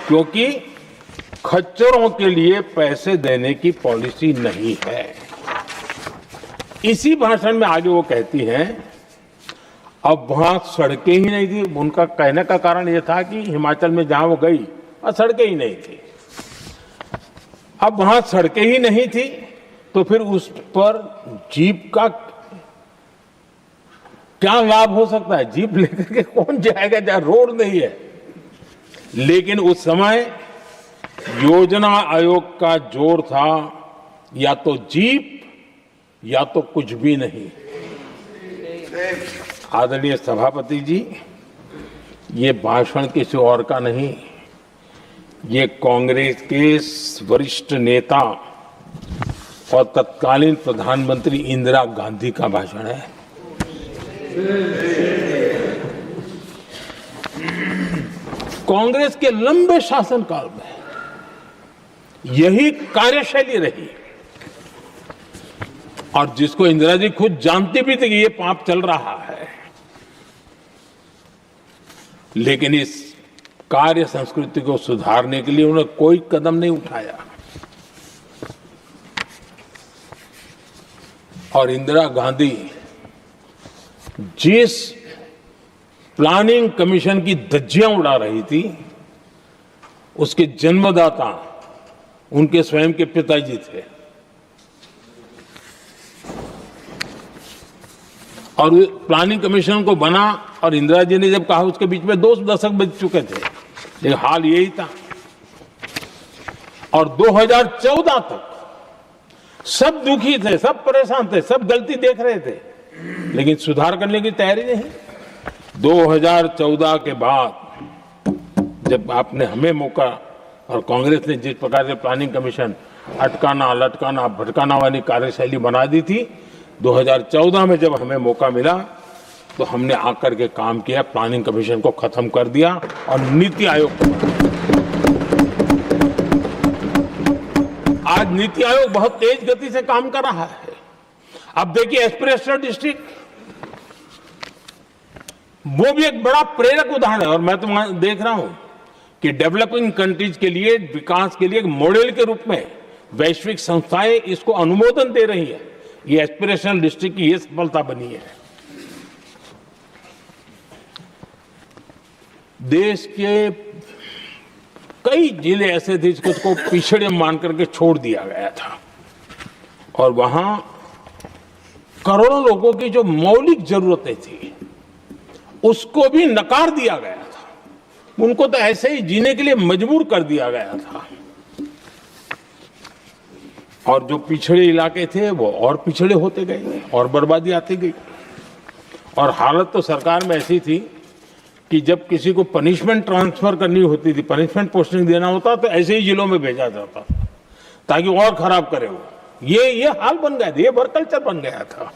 क्योंकि खच्चरों के लिए पैसे देने की पॉलिसी नहीं है। इसी भाषण में आगे वो कहती हैं, अब वहां सड़कें ही नहीं थी। उनका कहने का कारण यह था कि हिमाचल में जहां वो गई वहां सड़कें ही नहीं थी। अब वहां सड़कें ही नहीं थी तो फिर उस पर जीप का क्या लाभ हो सकता है? जीप लेकर के कौन जाएगा जहां रोड नहीं है? लेकिन उस समय योजना आयोग का जोर था, या तो जीप या तो कुछ भी नहीं। आदरणीय सभापति जी, ये भाषण किसी और का नहीं, ये कांग्रेस के वरिष्ठ नेता और तत्कालीन प्रधानमंत्री इंदिरा गांधी का भाषण है। कांग्रेस के लंबे शासनकाल में यही कार्यशैली रही, और जिसको इंदिरा जी खुद जानती भी थी कि ये पाप चल रहा है, लेकिन इस कार्य संस्कृति को सुधारने के लिए उन्होंने कोई कदम नहीं उठाया। और इंदिरा गांधी जिस प्लानिंग कमीशन की धज्जियां उड़ा रही थी, उसके जन्मदाता उनके स्वयं के पिताजी थे। और प्लानिंग कमीशन को बना और इंदिरा जी ने जब कहा, उसके बीच में 2 दशक बीत चुके थे, लेकिन हाल यही था। और 2014 तक सब दुखी थे, सब परेशान थे, सब गलती देख रहे थे, लेकिन सुधार करने की तैयारी नहीं। 2014 के बाद जब आपने हमें मौका, और कांग्रेस ने जिस प्रकार से प्लानिंग कमीशन अटकाना, लटकाना, भटकाना वाली कार्यशैली बना दी थी, 2014 में जब हमें मौका मिला तो हमने आकर के काम किया, प्लानिंग कमीशन को खत्म कर दिया और नीति आयोग को। आज नीति आयोग बहुत तेज गति से काम कर रहा है। अब देखिए एस्पिरेशनल डिस्ट्रिक्ट, वो भी एक बड़ा प्रेरक उदाहरण है। और मैं तो देख रहा हूं कि डेवलपिंग कंट्रीज के लिए, विकास के लिए एक मॉडल के रूप में वैश्विक संस्थाएं इसको अनुमोदन दे रही है। ये एस्पिरेशनल डिस्ट्रिक्ट की ये सफलता बनी है। देश के कई जिले ऐसे थे जिसको पिछड़े मान करके छोड़ दिया गया था और वहां करोड़ों लोगों की जो मौलिक जरूरतें थी उसको भी नकार दिया गया था। उनको तो ऐसे ही जीने के लिए मजबूर कर दिया गया था और जो पिछड़े इलाके थे वो और पिछड़े होते गए और बर्बादी आती गई। और हालत तो सरकार में ऐसी थी कि जब किसी को पनिशमेंट ट्रांसफर करनी होती थी, पनिशमेंट पोस्टिंग देना होता तो ऐसे ही जिलों में भेजा जाता था ताकि और खराब करे वो। ये हाल बन गया था, ये वर्क कल्चर बन गया था।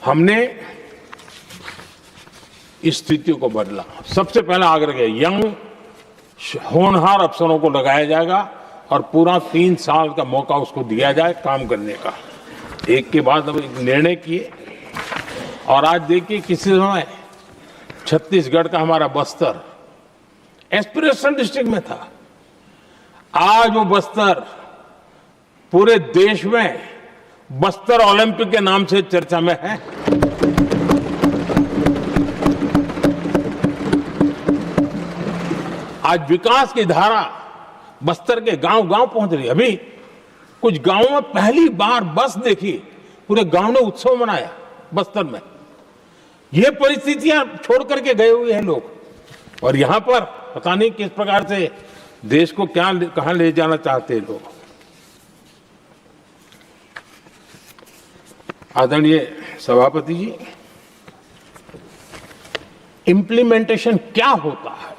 हमने इस स्थिति को बदला। सबसे पहला आग्रह किया, यंग होनहार अफसरों को लगाया जाएगा और पूरा 3 साल का मौका उसको दिया जाए काम करने का। एक के बाद अब एक निर्णय किए और आज देखिए किसी समय छत्तीसगढ़ का हमारा बस्तर एस्पिरेशनल डिस्ट्रिक्ट में था, आज वो बस्तर पूरे देश में बस्तर ओलंपिक के नाम से चर्चा में है। आज विकास की धारा बस्तर के गांव-गांव पहुंच रही है। अभी कुछ गांवों में पहली बार बस देखी, पूरे गांव ने उत्सव मनाया बस्तर में। ये परिस्थितियां छोड़ करके गए हुए हैं लोग और यहां पर पता नहीं किस प्रकार से देश को कहां ले जाना चाहते हैं लोग। आदरणीय सभापति जी, इंप्लीमेंटेशन क्या होता है,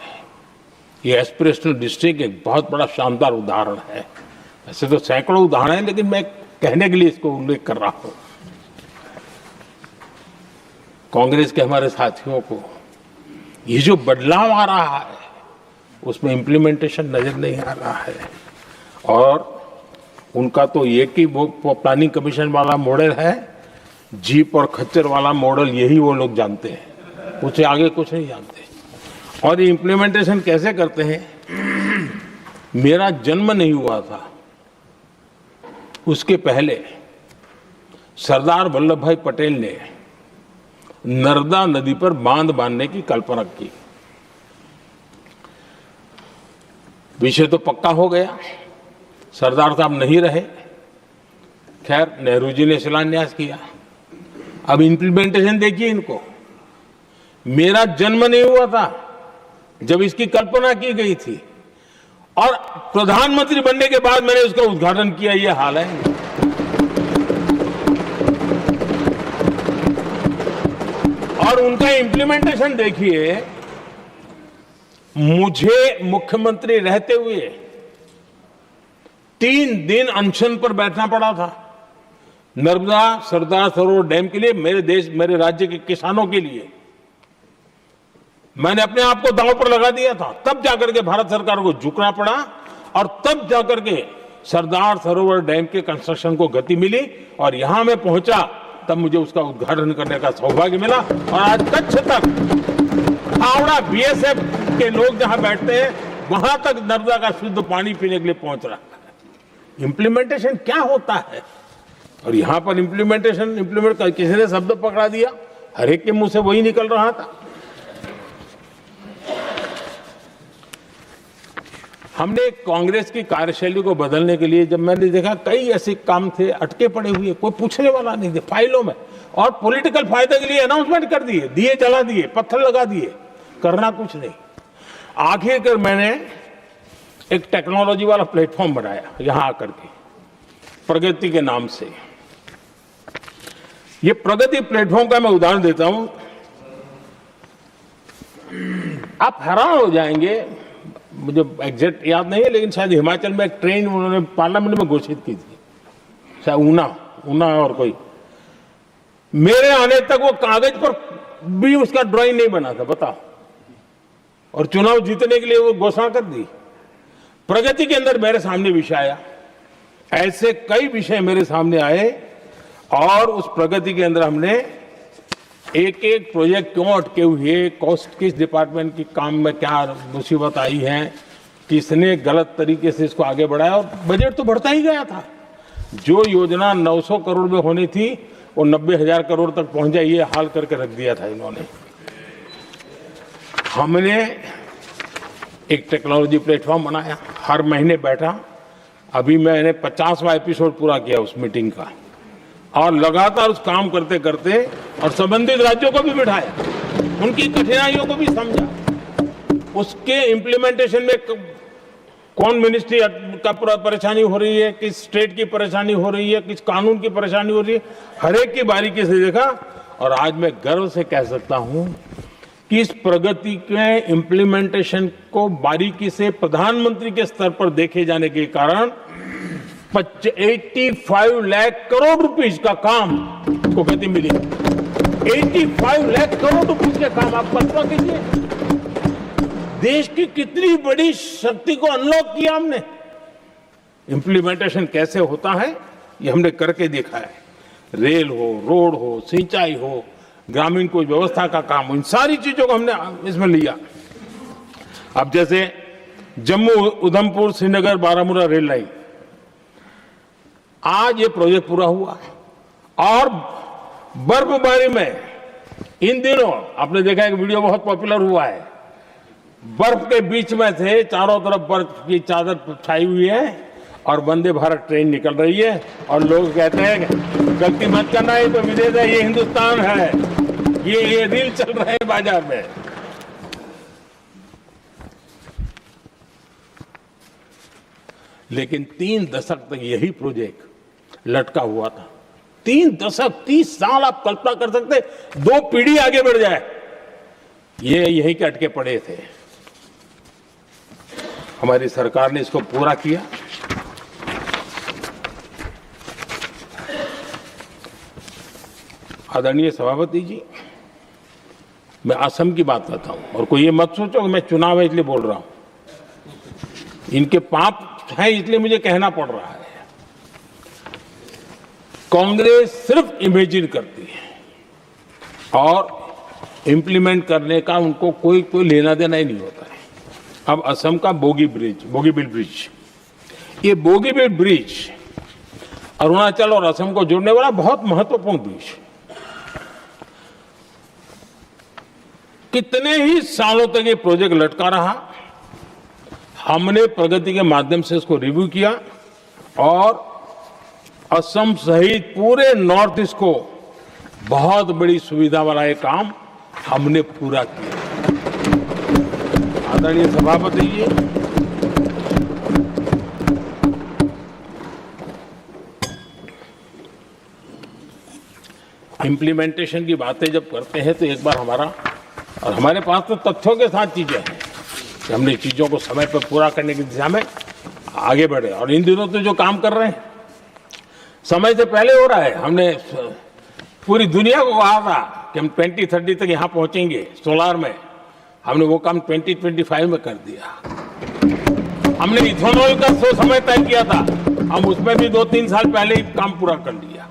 ये एस्पिरेशनल डिस्ट्रिक्ट एक बहुत बड़ा शानदार उदाहरण है। ऐसे तो सैकड़ों उदाहरण हैं लेकिन मैं कहने के लिए इसको उल्लेख कर रहा हूं। कांग्रेस के हमारे साथियों को ये जो बदलाव आ रहा है उसमें इंप्लीमेंटेशन नजर नहीं आ रहा है और उनका तो एक ही वो प्लानिंग कमीशन वाला मॉडल है, जीप और खच्चर वाला मॉडल, यही वो लोग जानते हैं, उससे आगे कुछ नहीं जानते। और ये इंप्लीमेंटेशन कैसे करते हैं, मेरा जन्म नहीं हुआ था उसके पहले सरदार वल्लभ भाई पटेल ने नर्मदा नदी पर बांध बांधने की कल्पना की। विषय तो पक्का हो गया, सरदार साहब नहीं रहे, खैर नेहरू जी ने शिलान्यास किया। अब इंप्लीमेंटेशन देखिए इनको। मेरा जन्म नहीं हुआ था जब इसकी कल्पना की गई थी और प्रधानमंत्री बनने के बाद मैंने उसका उद्घाटन किया, ये हाल है। और उनका इंप्लीमेंटेशन देखिए, मुझे मुख्यमंत्री रहते हुए 3 दिन अनशन पर बैठना पड़ा था नर्मदा सरदार सरोवर डैम के लिए, मेरे राज्य के किसानों के लिए। मैंने अपने आप को दांव पर लगा दिया था, तब जाकर के भारत सरकार को झुकना पड़ा और तब जाकर के सरदार सरोवर डैम के कंस्ट्रक्शन को गति मिली और यहां मैं पहुंचा तब मुझे उसका उद्घाटन करने का सौभाग्य मिला। और आज कच्छ तक हावड़ा बीएसएफ के लोग जहां बैठते हैं वहां तक नर्मदा का शुद्ध पानी पीने के लिए पहुंच रहा है। इंप्लीमेंटेशन क्या होता है और यहां पर इम्प्लीमेंट किसी ने शब्द पकड़ा दिया, हर एक के मुंह से वही निकल रहा था। हमने कांग्रेस की कार्यशैली को बदलने के लिए जब मैंने देखा कई ऐसे काम थे अटके पड़े हुए, कोई पूछने वाला नहीं थे फाइलों में, और पॉलिटिकल फायदे के लिए अनाउंसमेंट कर दिए, दिए जला दिए, पत्थर लगा दिए, करना कुछ नहीं। आखिरकार मैंने एक टेक्नोलॉजी वाला प्लेटफॉर्म बनाया यहां आकर के, प्रगति के नाम से। ये प्रगति प्लेटफॉर्म का मैं उदाहरण देता हूं, आप हैरान हो जाएंगे, मुझे एग्जैक्ट याद नहीं है लेकिन शायद हिमाचल में एक ट्रेन उन्होंने पार्लियामेंट में घोषित की थी, शायद ऊना और कोई। मेरे आने तक वो कागज पर भी उसका ड्राइंग नहीं बना था, बताओ, और चुनाव जीतने के लिए वो घोषणा कर दी। प्रगति के अंदर मेरे सामने विषय आया, ऐसे कई विषय मेरे सामने आए और उस प्रगति के अंदर हमने एक एक प्रोजेक्ट क्यों अटके हुए, कॉस्ट किस डिपार्टमेंट की काम में क्या मुसीबत आई है, किसने गलत तरीके से इसको आगे बढ़ाया, और बजट तो बढ़ता ही गया था। जो योजना 900 करोड़ में होनी थी वो 90,000 करोड़ तक पहुंच जाए, ये हाल करके रख दिया था इन्होंने। हमने एक टेक्नोलॉजी प्लेटफॉर्म बनाया, हर महीने बैठा। अभी मैंने 50वां एपिसोड पूरा किया उस मीटिंग का, और लगातार उस काम करते करते और संबंधित राज्यों को भी बिठाया, उनकी कठिनाइयों को भी समझा, उसके इम्प्लीमेंटेशन में कौन मिनिस्ट्री का परेशानी हो रही है, किस स्टेट की परेशानी हो रही है, किस कानून की परेशानी हो रही है, हर एक की बारीकी से देखा। और आज मैं गर्व से कह सकता हूं कि इस प्रगति के इम्प्लीमेंटेशन को बारीकी से प्रधानमंत्री के स्तर पर देखे जाने के कारण 85 लाख करोड़ रुपीस का काम को गति मिली। 85 लाख करोड़ रुपीस के काम, आप कल्पना कीजिए देश की कितनी बड़ी शक्ति को अनलॉक किया हमने। इंप्लीमेंटेशन कैसे होता है ये हमने करके दिखाया है। रेल हो, रोड हो, सिंचाई हो, ग्रामीण कोई व्यवस्था का काम, इन सारी चीजों को हमने इसमें लिया। अब जैसे जम्मू उधमपुर श्रीनगर बारामूला रेल लाइन, आज ये प्रोजेक्ट पूरा हुआ। और बर्फबारी में इन दिनों आपने देखा एक वीडियो बहुत पॉपुलर हुआ है, बर्फ के बीच में थे, चारों तरफ बर्फ की चादर छाई हुई है और वंदे भारत ट्रेन निकल रही है, और लोग कहते हैं गलती मत करना, ये तो विदेश है, ये हिंदुस्तान है, ये रील चल रहे हैं बाजार में। लेकिन 3 दशक तक यही प्रोजेक्ट लटका हुआ था। 3 दशक, 30 साल, आप कल्पना कर सकते, 2 पीढ़ी आगे बढ़ जाए, ये यही के अटके पड़े थे। हमारी सरकार ने इसको पूरा किया। आदरणीय सभापति जी, मैं असम की बात करता हूं, और कोई ये मत सोचो कि मैं चुनाव है इसलिए बोल रहा हूं। इनके पाप है इसलिए मुझे कहना पड़ रहा है। कांग्रेस सिर्फ इमेजिन करती है और इंप्लीमेंट करने का उनको कोई लेना देना ही नहीं होता है। अब असम का बोगीबिल ब्रिज, ये बोगीबिल ब्रिज अरुणाचल और असम को जोड़ने वाला बहुत महत्वपूर्ण ब्रिज, कितने ही सालों तक ये प्रोजेक्ट लटका रहा। हमने प्रगति के माध्यम से इसको रिव्यू किया और असम सहित पूरे नॉर्थ ईस्ट को बहुत बड़ी सुविधा वाला ये काम हमने पूरा किया। आदरणीय सभापति जी, इंप्लीमेंटेशन की बातें जब करते हैं तो एक बार हमारे पास तो तथ्यों के साथ चीजें हैं कि हमने चीजों को समय पर पूरा करने की दिशा में आगे बढ़े। और इन दिनों तो जो काम कर रहे हैं समय से पहले हो रहा है। हमने पूरी दुनिया को कहा था कि हम 2030 तक यहां पहुंचेंगे सोलार में, हमने वो काम 2025 में कर दिया। हमने इथेनॉल का समय तय किया था, हम उसमें भी 2-3 साल पहले ही काम पूरा कर लिया।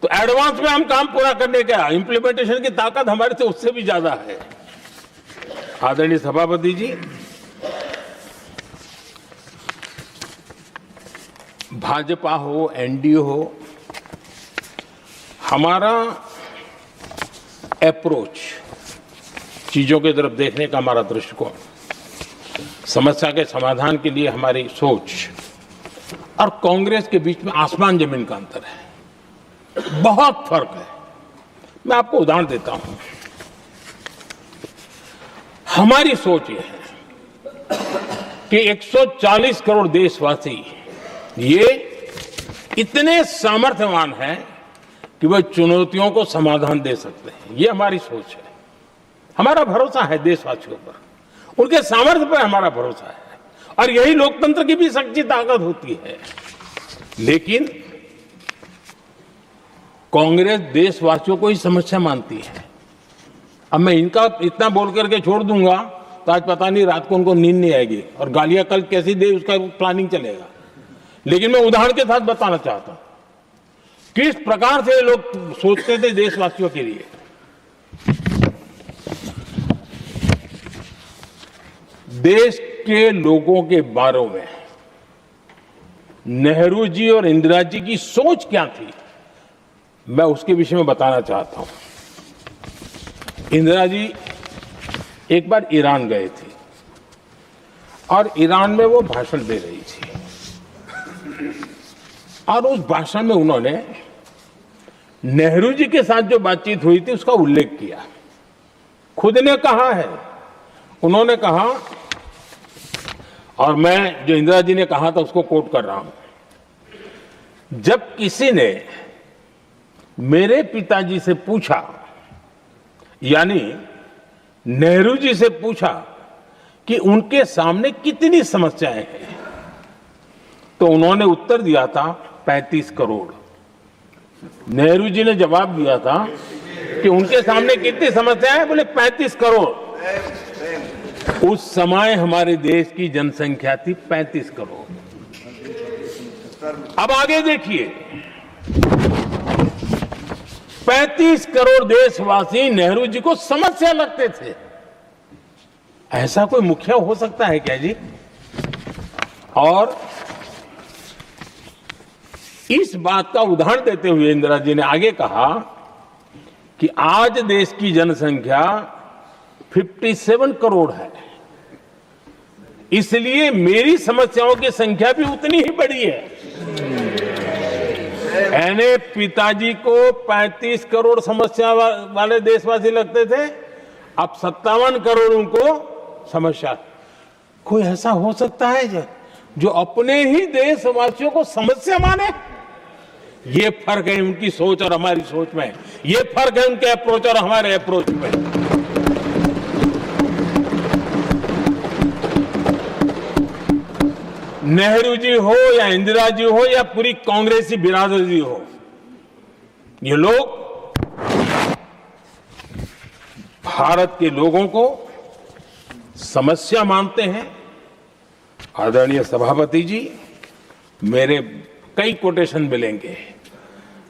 तो एडवांस में हम काम पूरा करने का, इंप्लीमेंटेशन की ताकत हमारे से उससे भी ज्यादा है। आदरणीय सभापति जी, भाजपा हो, एनडीए हो, हमारा अप्रोच, चीजों की तरफ देखने का हमारा दृष्टिकोण, समस्या के समाधान के लिए हमारी सोच और कांग्रेस के बीच में आसमान जमीन का अंतर है, बहुत फर्क है। मैं आपको उदाहरण देता हूं। हमारी सोच यह है कि 140 करोड़ देशवासी ये इतने सामर्थ्यवान हैं कि वह चुनौतियों को समाधान दे सकते हैं। ये हमारी सोच है, हमारा भरोसा है देशवासियों पर, उनके सामर्थ्य पर हमारा भरोसा है, और यही लोकतंत्र की भी सच्ची ताकत होती है। लेकिन कांग्रेस देशवासियों को ही समस्या मानती है। अब मैं इनका इतना बोल करके छोड़ दूंगा तो आज पता नहीं रात को उनको नींद नहीं आएगी और गालियां कल कैसी दे उसका प्लानिंग चलेगा। लेकिन मैं उदाहरण के साथ बताना चाहता हूं किस प्रकार से लोग सोचते थे देशवासियों के लिए। देश के लोगों के बारे में नेहरू जी और इंदिरा जी की सोच क्या थी, मैं उसके विषय में बताना चाहता हूं। इंदिरा जी एक बार ईरान गए थे और ईरान में वो भाषण दे रही थी और उस भाषण में उन्होंने नेहरू जी के साथ जो बातचीत हुई थी उसका उल्लेख किया। खुद ने कहा है, उन्होंने कहा, और मैं जो इंदिरा जी ने कहा था उसको कोट कर रहा हूं, जब किसी ने मेरे पिताजी से पूछा, यानी नेहरू जी से पूछा कि उनके सामने कितनी समस्याएं हैं, तो उन्होंने उत्तर दिया था 35 करोड़। नेहरू जी ने जवाब दिया था कि उनके सामने कितनी समस्याएं हैं, बोले 35 करोड़। उस समय हमारे देश की जनसंख्या थी 35 करोड़। अब आगे देखिए, 35 करोड़ देशवासी नेहरू जी को समस्या लगते थे। ऐसा कोई मुखिया हो सकता है क्या जी? और इस बात का उदाहरण देते हुए इंदिरा जी ने आगे कहा कि आज देश की जनसंख्या 57 करोड़ है, इसलिए मेरी समस्याओं की संख्या भी उतनी ही बड़ी है। यानी पिताजी को 35 करोड़ समस्या वाले देशवासी लगते थे, अब 57 करोड़ उनको समस्या। कोई ऐसा हो सकता है जो अपने ही देशवासियों को समस्या माने? ये फर्क है उनकी सोच और हमारी सोच में, ये फर्क है उनके अप्रोच और हमारे अप्रोच में। नेहरू जी हो या इंदिरा जी हो या पूरी कांग्रेसी बिरादरी हो, ये लोग भारत के लोगों को समस्या मानते हैं। आदरणीय सभापति जी, मेरे कई कोटेशन मिलेंगे।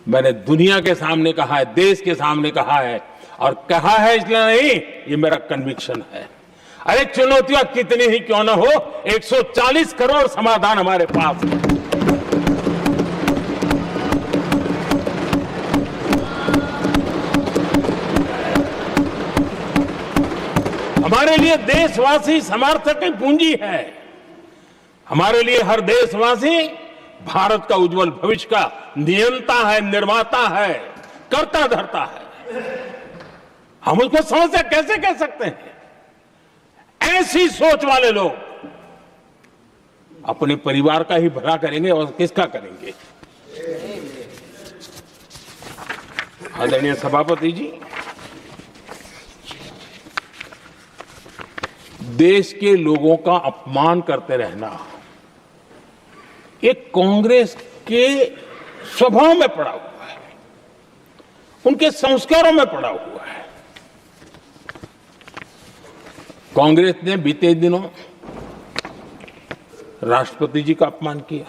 मैंने दुनिया के सामने कहा है, देश के सामने कहा है, और कहा है इसलिए नहीं, ये मेरा कन्विक्शन है। अरे चुनौतियां कितनी ही क्यों ना हो, 140 करोड़ समाधान हमारे पास है। हमारे लिए देशवासी समर्थक की पूंजी है। हमारे लिए हर देशवासी भारत का उज्जवल भविष्य का नियंता है, निर्माता है, कर्ता धर्ता है। हम उसको समस्या कैसे कह सकते हैं? ऐसी सोच वाले लोग अपने परिवार का ही भला करेंगे और किसका करेंगे? आदरणीय सभापति जी, देश के लोगों का अपमान करते रहना ये कांग्रेस के स्वभाव में पड़ा हुआ है, उनके संस्कारों में पड़ा हुआ है। कांग्रेस ने बीते दिनों राष्ट्रपति जी का अपमान किया।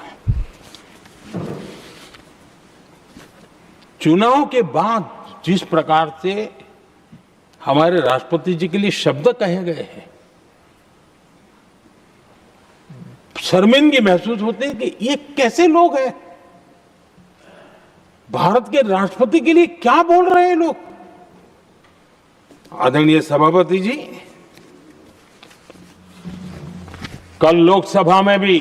चुनाव के बाद जिस प्रकार से हमारे राष्ट्रपति जी के लिए शब्द कहे गए हैं, शर्मिंदगी महसूस होती है कि ये कैसे लोग हैं? भारत के राष्ट्रपति के लिए क्या बोल रहे हैं लोग? आदरणीय सभापति जी, कल लोकसभा में भी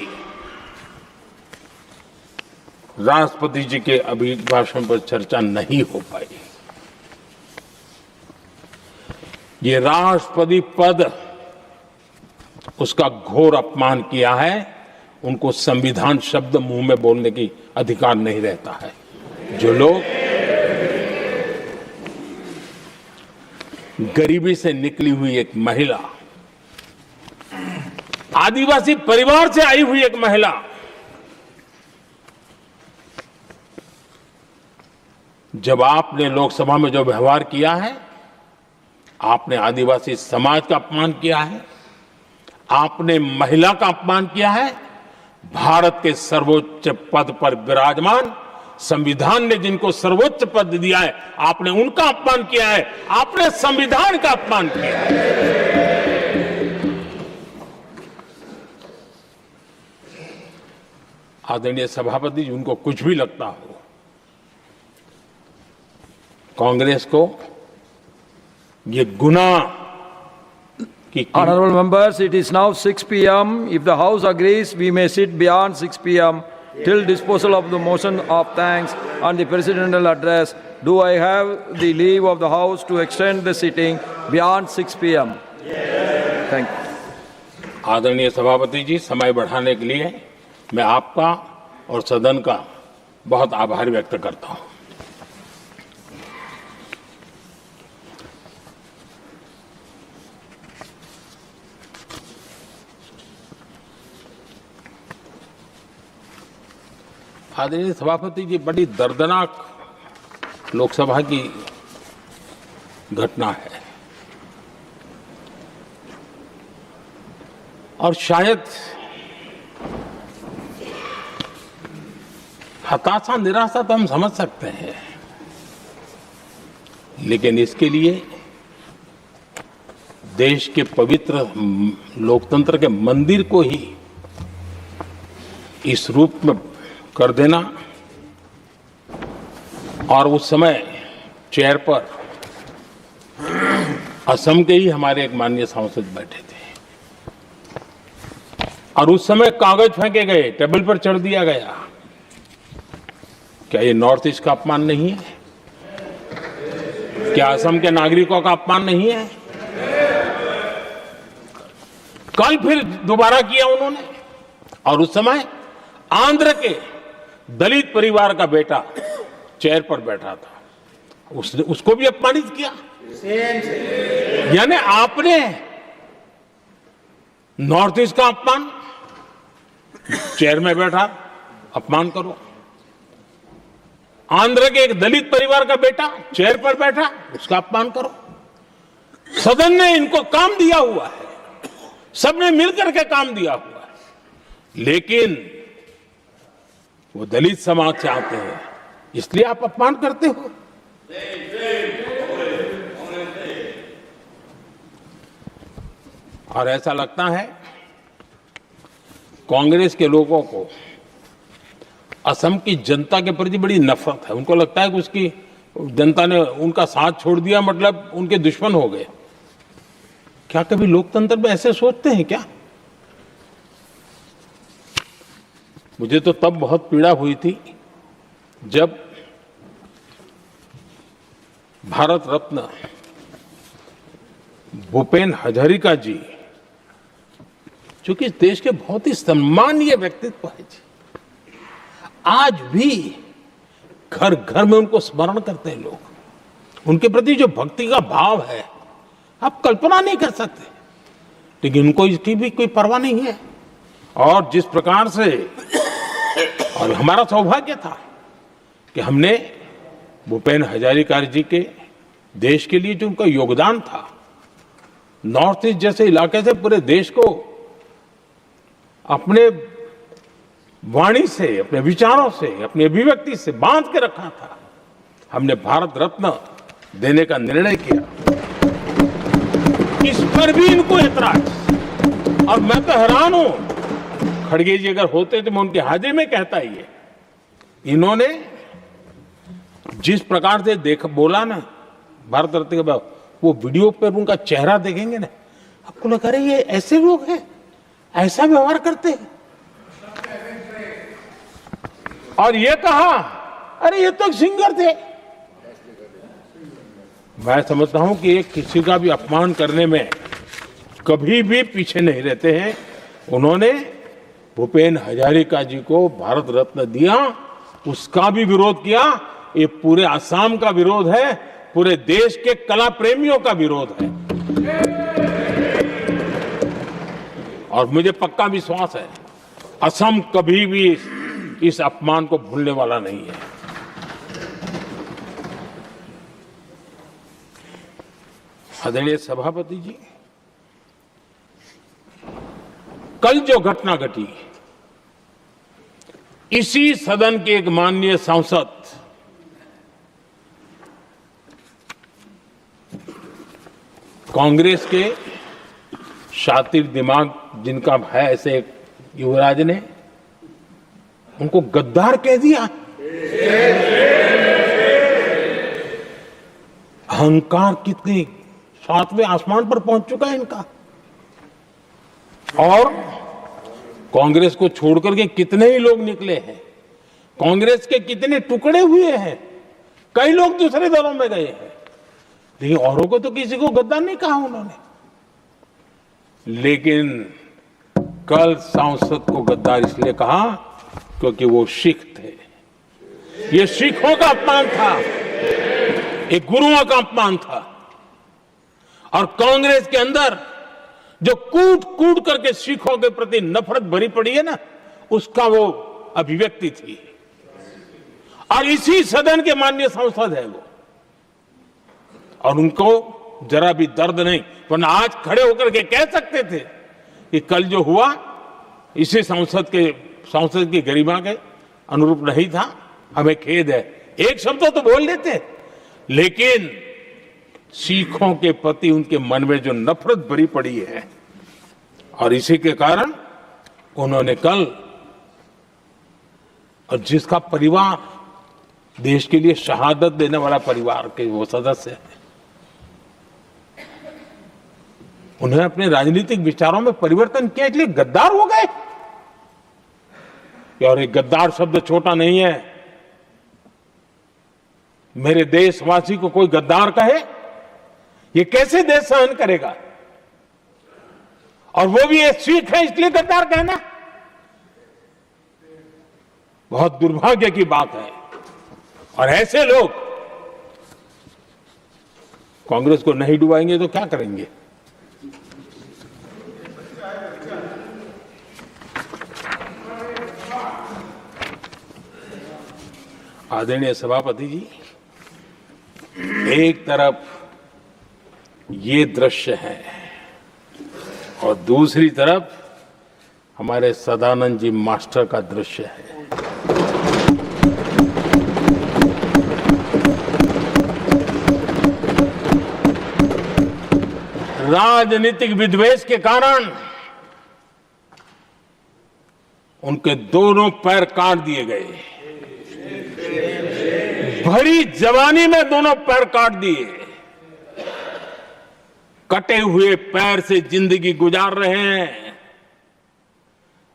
राष्ट्रपति जी के अभिभाषण पर चर्चा नहीं हो पाई। ये राष्ट्रपति पद उसका घोर अपमान किया है। उनको संविधान शब्द मुंह में बोलने की अधिकार नहीं रहता है। जो लोग गरीबी से निकली हुई एक महिला, आदिवासी परिवार से आई हुई एक महिला, जब आपने लोकसभा में जो व्यवहार किया है, आपने आदिवासी समाज का अपमान किया है, आपने महिला का अपमान किया है। भारत के सर्वोच्च पद पर विराजमान, संविधान ने जिनको सर्वोच्च पद दिया है, आपने उनका अपमान किया है, आपने संविधान का अपमान किया है। आदरणीय सभापति जी, उनको कुछ भी लगता हो, कांग्रेस को ये गुनाह कि Honorable members, it is now 6 p.m. If the House agrees, we may sit beyond 6 p.m. till disposal of the motion of thanks and the presidential address. Do I have the leave of the House to extend the sitting beyond 6 p.m.? Thank you. आदरणीय सभापति जी, समय बढ़ाने के लिए मैं आपका और सदन का बहुत आभार व्यक्त करता हूं। आदरणीय सभापति जी, बड़ी दर्दनाक लोकसभा की घटना है और शायद हताशा निराशा तो हम समझ सकते हैं, लेकिन इसके लिए देश के पवित्र लोकतंत्र के मंदिर को ही इस रूप में कर देना, और उस समय चेयर पर असम के ही हमारे एक माननीय सांसद बैठे थे और उस समय कागज फेंके गए, टेबल पर चढ़ दिया गया। क्या ये नॉर्थ ईस्ट का अपमान नहीं है? क्या असम के नागरिकों का अपमान नहीं है? कल फिर दोबारा किया उन्होंने, और उस समय आंध्र के दलित परिवार का बेटा चेयर पर बैठा था, उसने उसको भी अपमानित किया। यानी आपने नॉर्थ ईस्ट का अपमान, चेयर में बैठा अपमान करो, आंध्र के एक दलित परिवार का बेटा चेयर पर बैठा उसका अपमान करो। सदन ने इनको काम दिया हुआ है, सबने मिलकर के काम दिया हुआ है, लेकिन वो दलित समाज से आते हैं, इसलिए आप अपमान करते हो। और ऐसा लगता है कांग्रेस के लोगों को असम की जनता के प्रति बड़ी नफरत है। उनको लगता है कि उसकी जनता ने उनका साथ छोड़ दिया मतलब उनके दुश्मन हो गए। क्या कभी लोकतंत्र में ऐसे सोचते हैं क्या? मुझे तो तब बहुत पीड़ा हुई थी जब भारत रत्न भूपेन हजारिका जी, जो कि देश के बहुत ही सम्मानीय व्यक्तित्व है जी, आज भी घर घर में उनको स्मरण करते हैं लोग। उनके प्रति जो भक्ति का भाव है आप कल्पना नहीं कर सकते, लेकिन उनको इसकी भी कोई परवाह नहीं है। और जिस प्रकार से, और हमारा सौभाग्य था कि हमने भूपेन हजारिका जी के देश के लिए जो उनका योगदान था, नॉर्थ ईस्ट जैसे इलाके से पूरे देश को अपने वाणी से, अपने विचारों से, अपनी अभिव्यक्ति से बांध के रखा था। हमने भारत रत्न देने का निर्णय किया, इस पर भी इनको ऐतराज। और मैं तो हैरान हूं, खड़गे जी अगर होते तो मैं उनकी हाजिरी में कहता ही है, इन्होंने जिस प्रकार से बोला ना भारत रत्न के बाद, वो वीडियो पर उनका चेहरा देखेंगे ना, आपको लगा रहे ये ऐसे लोग हैं, ऐसा व्यवहार करते हैं। और ये कहा, अरे ये तो सिंगर थे। मैं समझता हूं कि एक किसी का भी अपमान करने में कभी भी पीछे नहीं रहते हैं। उन्होंने भूपेन हजारिका जी को भारत रत्न दिया, उसका भी विरोध किया। ये पूरे असम का विरोध है, पूरे देश के कला प्रेमियों का विरोध है। और मुझे पक्का विश्वास है असम कभी भी इस अपमान को भूलने वाला नहीं है। आदरणीय सभापति जी, कल जो घटना घटी, इसी सदन के एक माननीय सांसद कांग्रेस के शातिर दिमाग जिनका है, ऐसे एक युवराज ने उनको गद्दार कह दिया। अहंकार कितनी 7वें आसमान पर पहुंच चुका है इनका। और कांग्रेस को छोड़कर के कितने ही लोग निकले हैं, कांग्रेस के कितने टुकड़े हुए हैं, कई लोग दूसरे दलों में गए हैं, लेकिन औरों को तो किसी को गद्दार नहीं कहा उन्होंने। लेकिन कल सांसद को गद्दार इसलिए कहा क्योंकि वो सिख थे। ये सिखों का अपमान था, एक गुरुओं का अपमान था। और कांग्रेस के अंदर जो कूट कूट करके सिखों के प्रति नफरत भरी पड़ी है ना, उसका वो अभिव्यक्ति थी। और इसी सदन के माननीय सांसद है वो, और उनको जरा भी दर्द नहीं, वरना आज खड़े होकर के कह सकते थे कि कल जो हुआ इसी सांसद की गरिमा के अनुरूप नहीं था, हमें खेद है। एक शब्द तो बोल लेते, लेकिन सिखों के प्रति उनके मन में जो नफरत भरी पड़ी है, और इसी के कारण उन्होंने कल, और जिसका परिवार देश के लिए शहादत देने वाला परिवार के वो सदस्य है, उन्होंने अपने राजनीतिक विचारों में परिवर्तन किया, इसलिए गद्दार हो गए। और एक गद्दार शब्द छोटा नहीं है। मेरे देशवासी को कोई गद्दार कहे, ये कैसे देश सहन करेगा? और वो भी एक सिख है इसलिए गद्दार कहना बहुत दुर्भाग्य की बात है। और ऐसे लोग कांग्रेस को नहीं डुबाएंगे तो क्या करेंगे? आदरणीय सभापति जी, एक तरफ ये दृश्य है और दूसरी तरफ हमारे सदानंद जी मास्टर का दृश्य है। राजनीतिक विद्वेष के कारण उनके दोनों पैर काट दिए गए। भरी जवानी में दोनों पैर काट दिए। कटे हुए पैर से जिंदगी गुजार रहे हैं,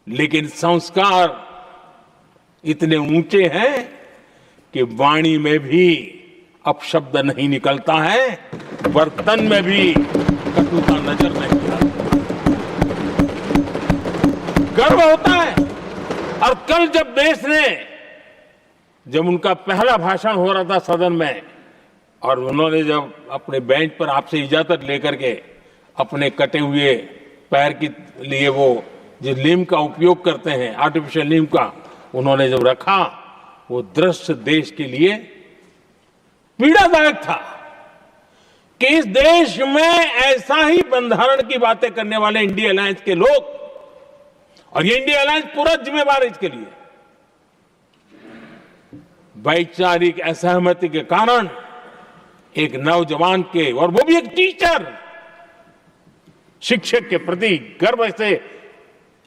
लेकिन संस्कार इतने ऊंचे हैं कि वाणी में भी अपशब्द नहीं निकलता है, बर्तन में भी कटुता नजर नहीं आती। गर्व होता है। और कल जब उनका पहला भाषण हो रहा था सदन में, और उन्होंने जब अपने बेंच पर आपसे इजाजत लेकर के अपने कटे हुए पैर के लिए वो जो लीम का उपयोग करते हैं, आर्टिफिशियल लीम का, उन्होंने जब रखा, वो दृश्य देश के लिए पीड़ादायक था कि इस देश में ऐसा ही बंधारण की बातें करने वाले इंडिया अलायंस के लोग, और ये इंडिया अलायंस पूरा जिम्मेवार है इसके लिए, वैचारिक असहमति के कारण एक नौजवान के, और वो भी एक टीचर, शिक्षक के प्रति गर्व से,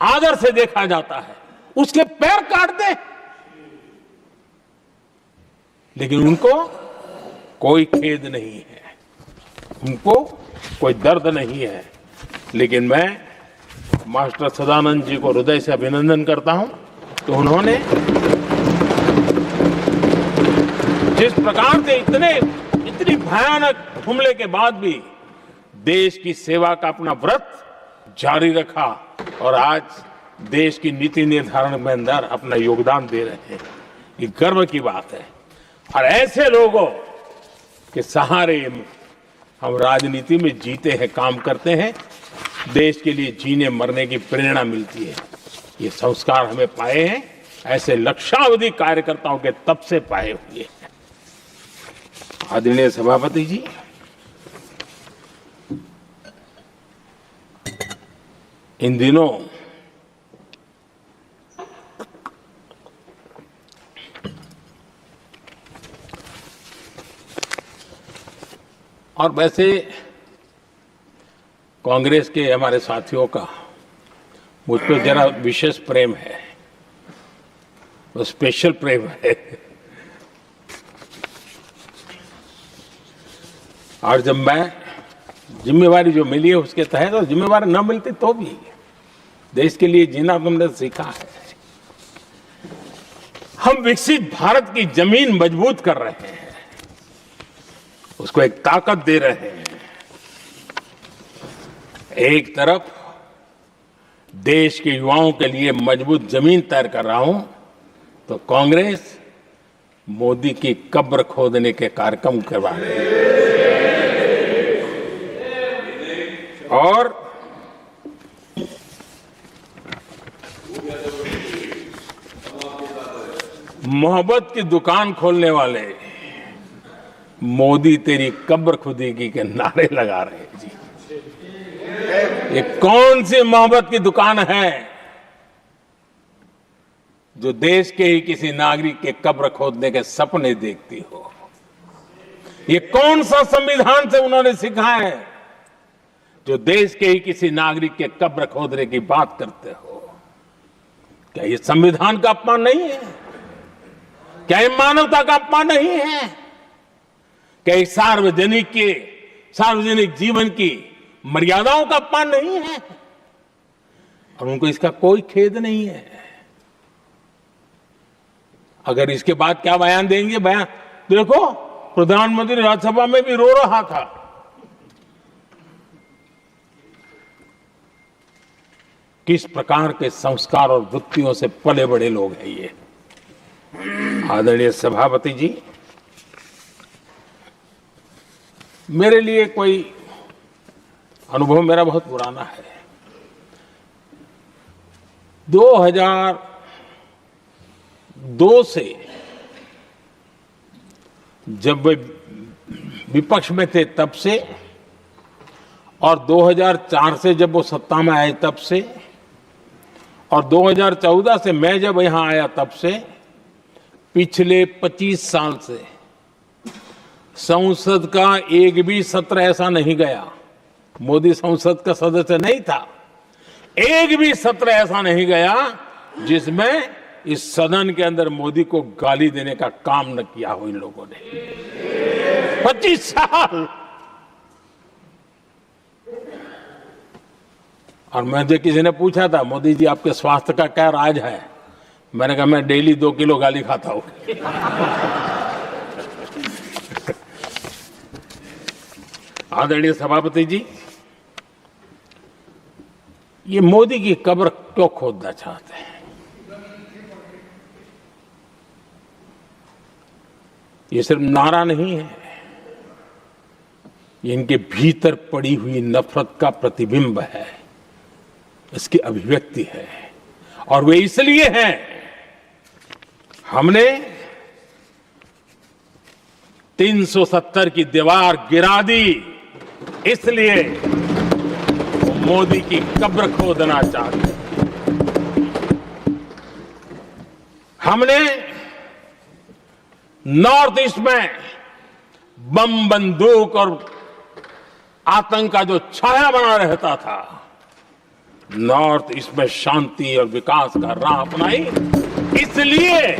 आदर से देखा जाता है, उसके पैर काट दे। लेकिन उनको कोई खेद नहीं है, उनको कोई दर्द नहीं है। लेकिन मैं मास्टर सदानंद जी को हृदय से अभिनंदन करता हूं कि उन्होंने जिस प्रकार से इतनी भयानक हमले के बाद भी देश की सेवा का अपना व्रत जारी रखा, और आज देश की नीति निर्धारण में अंदर अपना योगदान दे रहे हैं। ये गर्व की बात है। और ऐसे लोगों के सहारे हम राजनीति में जीते हैं, काम करते हैं, देश के लिए जीने मरने की प्रेरणा मिलती है। ये संस्कार हमें पाए हैं, ऐसे लक्षावधि कार्यकर्ताओं के तब से पाए हुए हैं। आदरणीय सभापति जी, इन दिनों और वैसे कांग्रेस के हमारे साथियों का मुझ पर जरा विशेष प्रेम है, वो स्पेशल प्रेम है। और जब मैं जिम्मेवारी जो मिली है उसके तहत, और जिम्मेवारी न मिलती तो भी देश के लिए जीना तुमने सीखा है। हम विकसित भारत की जमीन मजबूत कर रहे हैं, उसको एक ताकत दे रहे हैं। एक तरफ देश के युवाओं के लिए मजबूत जमीन तैयार कर रहा हूं, तो कांग्रेस मोदी की कब्र खोदने के कार्यक्रम करवा रही है। और मोहब्बत की दुकान खोलने वाले मोदी तेरी कब्र खुदेगी के नारे लगा रहे हैं जी। ये कौन सी मोहब्बत की दुकान है जो देश के ही किसी नागरिक के कब्र खोदने के सपने देखती हो? ये कौन सा संविधान से उन्होंने सीखा है जो देश के ही किसी नागरिक के कब्र खोदने की बात करते हो? क्या ये संविधान का अपमान नहीं है? क्या ये मानवता का अपमान नहीं है? क्या ये सार्वजनिक जीवन की मर्यादाओं का अपमान नहीं है? और उनको इसका कोई खेद नहीं है। अगर इसके बाद क्या बयान देंगे? बयान देखो, प्रधानमंत्री राज्यसभा में भी रो रहा था। किस प्रकार के संस्कार और वृत्तियों से पले बड़े लोग हैं ये। आदरणीय सभापति जी, मेरे लिए कोई अनुभव मेरा बहुत पुराना है। 2002 से जब वे विपक्ष में थे तब से, और 2004 से जब वो सत्ता में आए तब से, और 2014 से मैं जब यहां आया तब से, पिछले 25 साल से संसद का एक भी सत्र ऐसा नहीं गया, मोदी संसद का सदस्य नहीं था, एक भी सत्र ऐसा नहीं गया जिसमें इस सदन के अंदर मोदी को गाली देने का काम न किया हो इन लोगों ने। 25 साल। और मुझे किसी ने पूछा था, मोदी जी आपके स्वास्थ्य का क्या राज है? मैंने कहा, मैं डेली 2 किलो गाली खाता हूं। आदरणीय सभापति जी, ये मोदी की कब्र क्यों खोदना चाहते हैं? ये सिर्फ नारा नहीं है, ये इनके भीतर पड़ी हुई नफरत का प्रतिबिंब है, इसकी अभिव्यक्ति है। और वे इसलिए हैं, हमने 370 की दीवार गिरा दी, इसलिए वो मोदी की कब्र खोदना चाहते हैं। हमने नॉर्थ ईस्ट में बम, बंदूक और आतंक का जो छाया बना रहता था, नॉर्थ ईस्ट में शांति और विकास का राह अपनाई, इसलिए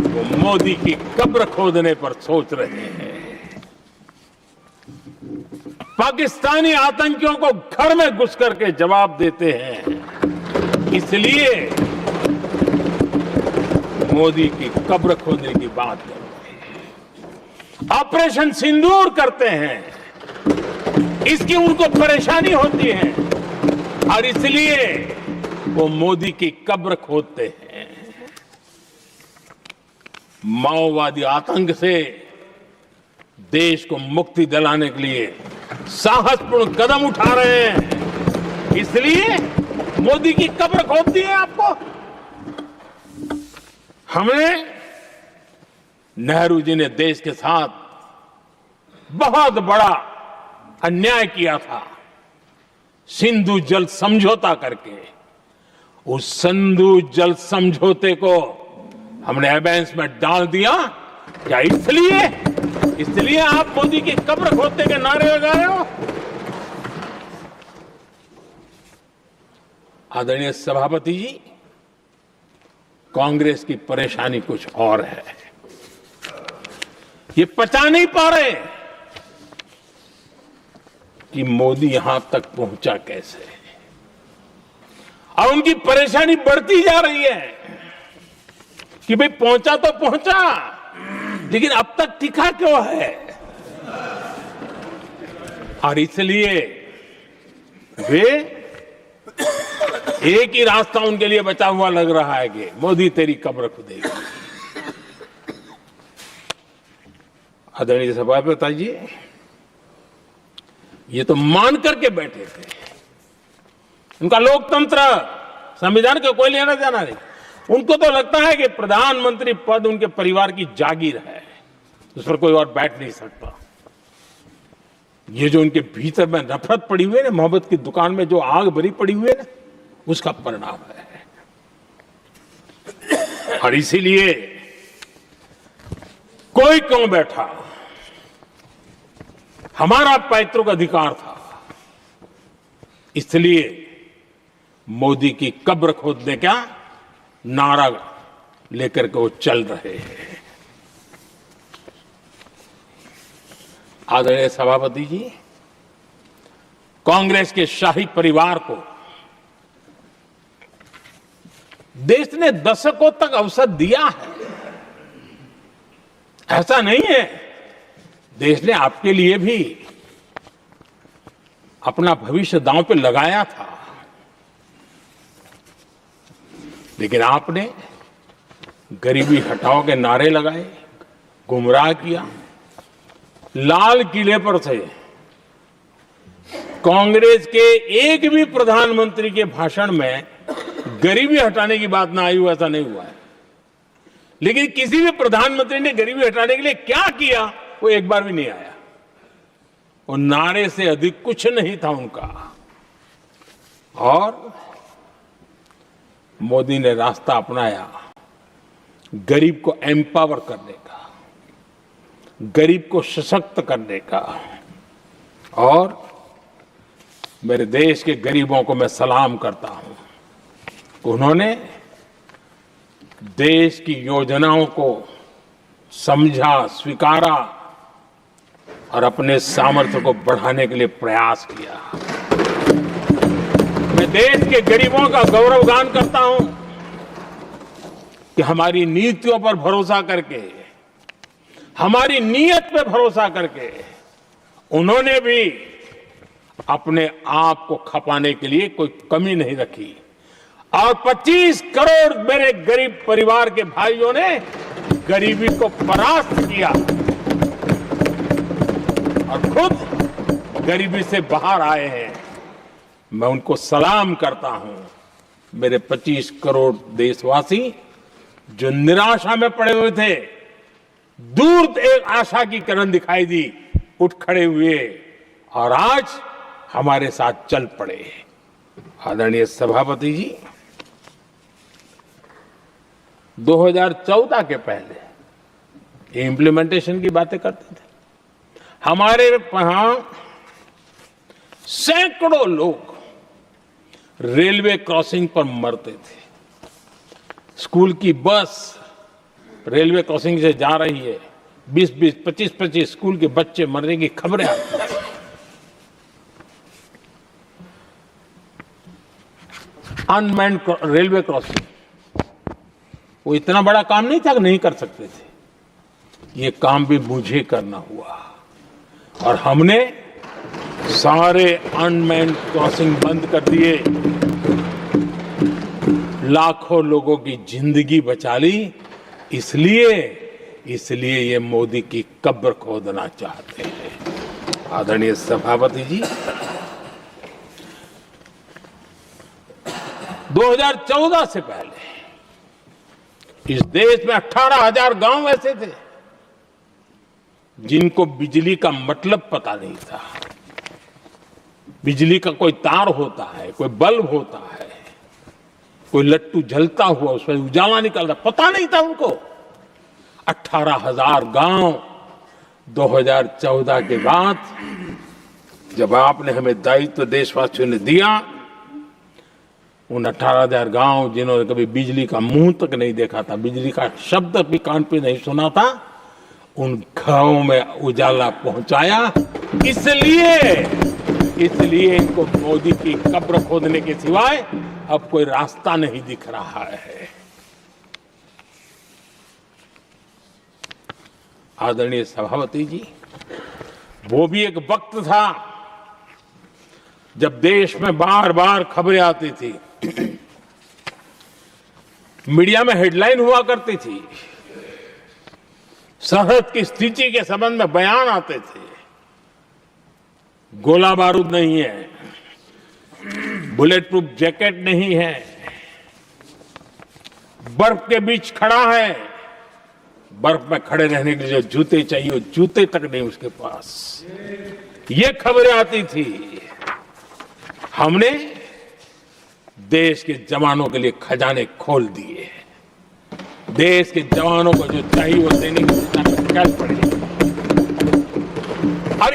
वो मोदी की कब्र खोदने पर सोच रहे हैं। पाकिस्तानी आतंकियों को घर में घुस करके जवाब देते हैं, इसलिए मोदी की कब्र खोदने की बात करते हैं। ऑपरेशन सिंदूर करते हैं, इसकी उनको परेशानी होती है और इसलिए वो मोदी की कब्र खोदते हैं। माओवादी आतंक से देश को मुक्ति दिलाने के लिए साहसपूर्ण कदम उठा रहे हैं, इसलिए मोदी की कब्र खोदती है आपको। हमने, नेहरू जी ने देश के साथ बहुत बड़ा अन्याय किया था, सिंधु जल समझौता करके। उस सिंधु जल समझौते को हमने एबेंस में डाल दिया। क्या इसलिए आप मोदी की कब्र खोदने के नारे लगा रहे हो? आदरणीय सभापति जी, कांग्रेस की परेशानी कुछ और है। ये पचा नहीं पा रहे कि मोदी यहां तक पहुंचा कैसे। और उनकी परेशानी बढ़ती जा रही है कि भाई पहुंचा तो पहुंचा, लेकिन अब तक टिका क्यों है। और इसलिए वे एक ही रास्ता उनके लिए बचा हुआ लग रहा है कि मोदी तेरी कब्र खुदेगी। आदरणीय सभापति जी, ये तो मान करके बैठे थे। उनका लोकतंत्र, संविधान का कोई लेना देना नहीं। उनको तो लगता है कि प्रधानमंत्री पद उनके परिवार की जागीर है, उस पर कोई और बैठ नहीं सकता। ये जो उनके भीतर में नफरत पड़ी हुई है ना, मोहब्बत की दुकान में जो आग भरी पड़ी हुई है ना, उसका परिणाम है। और इसीलिए कोई क्यों बैठा, हमारा पैतृक अधिकार था, इसलिए मोदी की कब्र खोदने का नारा लेकर के वो चल रहे हैं। आदरणीय सभापति जी, कांग्रेस के शाही परिवार को देश ने दशकों तक अवसर दिया है, ऐसा नहीं है। देश ने आपके लिए भी अपना भविष्य दांव पे लगाया था, लेकिन आपने गरीबी हटाओ के नारे लगाए, गुमराह किया। लाल किले पर से कांग्रेस के एक भी प्रधानमंत्री के भाषण में गरीबी हटाने की बात ना आई हो, ऐसा नहीं हुआ है। लेकिन किसी भी प्रधानमंत्री ने गरीबी हटाने के लिए क्या किया, वो एक बार भी नहीं आया। और नारे से अधिक कुछ नहीं था उनका। और मोदी ने रास्ता अपनाया गरीब को एम्पावर करने का, गरीब को सशक्त करने का। और मेरे देश के गरीबों को मैं सलाम करता हूं, उन्होंने देश की योजनाओं को समझा, स्वीकारा और अपने सामर्थ्य को बढ़ाने के लिए प्रयास किया। मैं देश के गरीबों का गौरवगान करता हूं कि हमारी नीतियों पर भरोसा करके, हमारी नीयत पे भरोसा करके उन्होंने भी अपने आप को खपाने के लिए कोई कमी नहीं रखी। और 25 करोड़ मेरे गरीब परिवार के भाइयों ने गरीबी को परास्त किया और खुद गरीबी से बाहर आए हैं। मैं उनको सलाम करता हूं। मेरे 25 करोड़ देशवासी जो निराशा में पड़े हुए थे, दूर एक आशा की किरण दिखाई दी, उठ खड़े हुए और आज हमारे साथ चल पड़े। आदरणीय सभापति जी, 2014 के पहले इम्प्लीमेंटेशन की बातें करते थे। हमारे यहां सैकड़ों लोग रेलवे क्रॉसिंग पर मरते थे। स्कूल की बस रेलवे क्रॉसिंग से जा रही है, 20-20, 25-25 स्कूल के बच्चे मरने की खबरें आती थी। अनमैन्ड रेलवे क्रॉसिंग, वो इतना बड़ा काम नहीं था कि नहीं कर सकते थे। ये काम भी मुझे करना हुआ और हमने सारे अनमैन्ड क्रॉसिंग बंद कर दिए, लाखों लोगों की जिंदगी बचा ली। इसलिए ये मोदी की कब्र खोदना चाहते हैं। आदरणीय सभापति जी, 2014 से पहले इस देश में 18,000 गांव ऐसे थे जिनको बिजली का मतलब पता नहीं था। बिजली का कोई तार होता है, कोई बल्ब होता है, कोई लट्टू जलता हुआ उसमें उजाला निकलता, पता नहीं था उनको। 18,000 गांव 2014 के बाद जब आपने हमें दायित्व देशवासियों ने दिया, उन 18,000 गांव जिन्होंने कभी बिजली का मुंह तक नहीं देखा था, बिजली का शब्द भी कान पे नहीं सुना था, उन घरों में उजाला पहुंचाया। इसलिए इनको मोदी की कब्र खोदने के सिवाय अब कोई रास्ता नहीं दिख रहा है। आदरणीय सभापति जी, वो भी एक वक्त था जब देश में बार बार खबरें आती थी, मीडिया में हेडलाइन हुआ करती थी, सरहद की स्थिति के संबंध में बयान आते थे, गोला बारूद नहीं है, बुलेट प्रूफ जैकेट नहीं है, बर्फ के बीच खड़ा है, बर्फ में खड़े रहने के लिए जो जूते चाहिए वो जूते तक नहीं उसके पास, ये खबरें आती थी। हमने देश के जवानों के लिए खजाने खोल दिए, देश के जवानों को जो चाहिए वो देने की चिंता में चल पड़े। और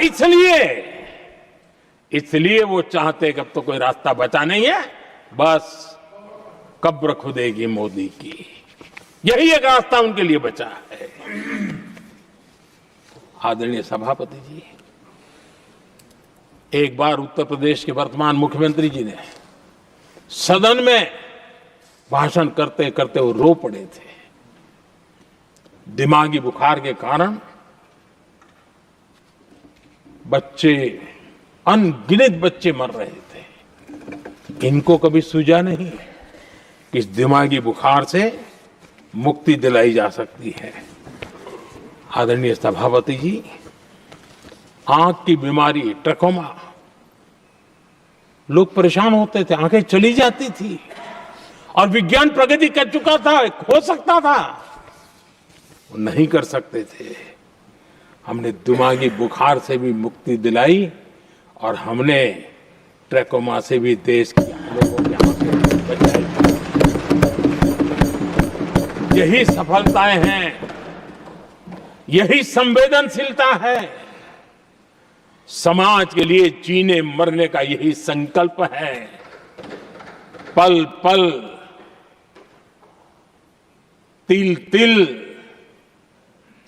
इसलिए वो चाहते कि अब तो कोई रास्ता बचा नहीं है, बस कब्र खुदेगी मोदी की, यही एक रास्ता उनके लिए बचा है। आदरणीय सभापति जी, एक बार उत्तर प्रदेश के वर्तमान मुख्यमंत्री जी ने सदन में भाषण करते करते वो रो पड़े थे। दिमागी बुखार के कारण बच्चे, अनगिनत बच्चे मर रहे थे। इनको कभी सूझा नहीं कि इस दिमागी बुखार से मुक्ति दिलाई जा सकती है। आदरणीय सभापति जी, आंख की बीमारी ट्रकोमा, लोग परेशान होते थे, आंखें चली जाती थी और विज्ञान प्रगति कर चुका था, हो सकता था, वो नहीं कर सकते थे। हमने दिमागी बुखार से भी मुक्ति दिलाई और हमने ट्रकोमा से भी देश की लोगों की आंखें बचाई। यही सफलताएं हैं, यही संवेदनशीलता है, समाज के लिए जीने मरने का यही संकल्प है। पल पल, तिल तिल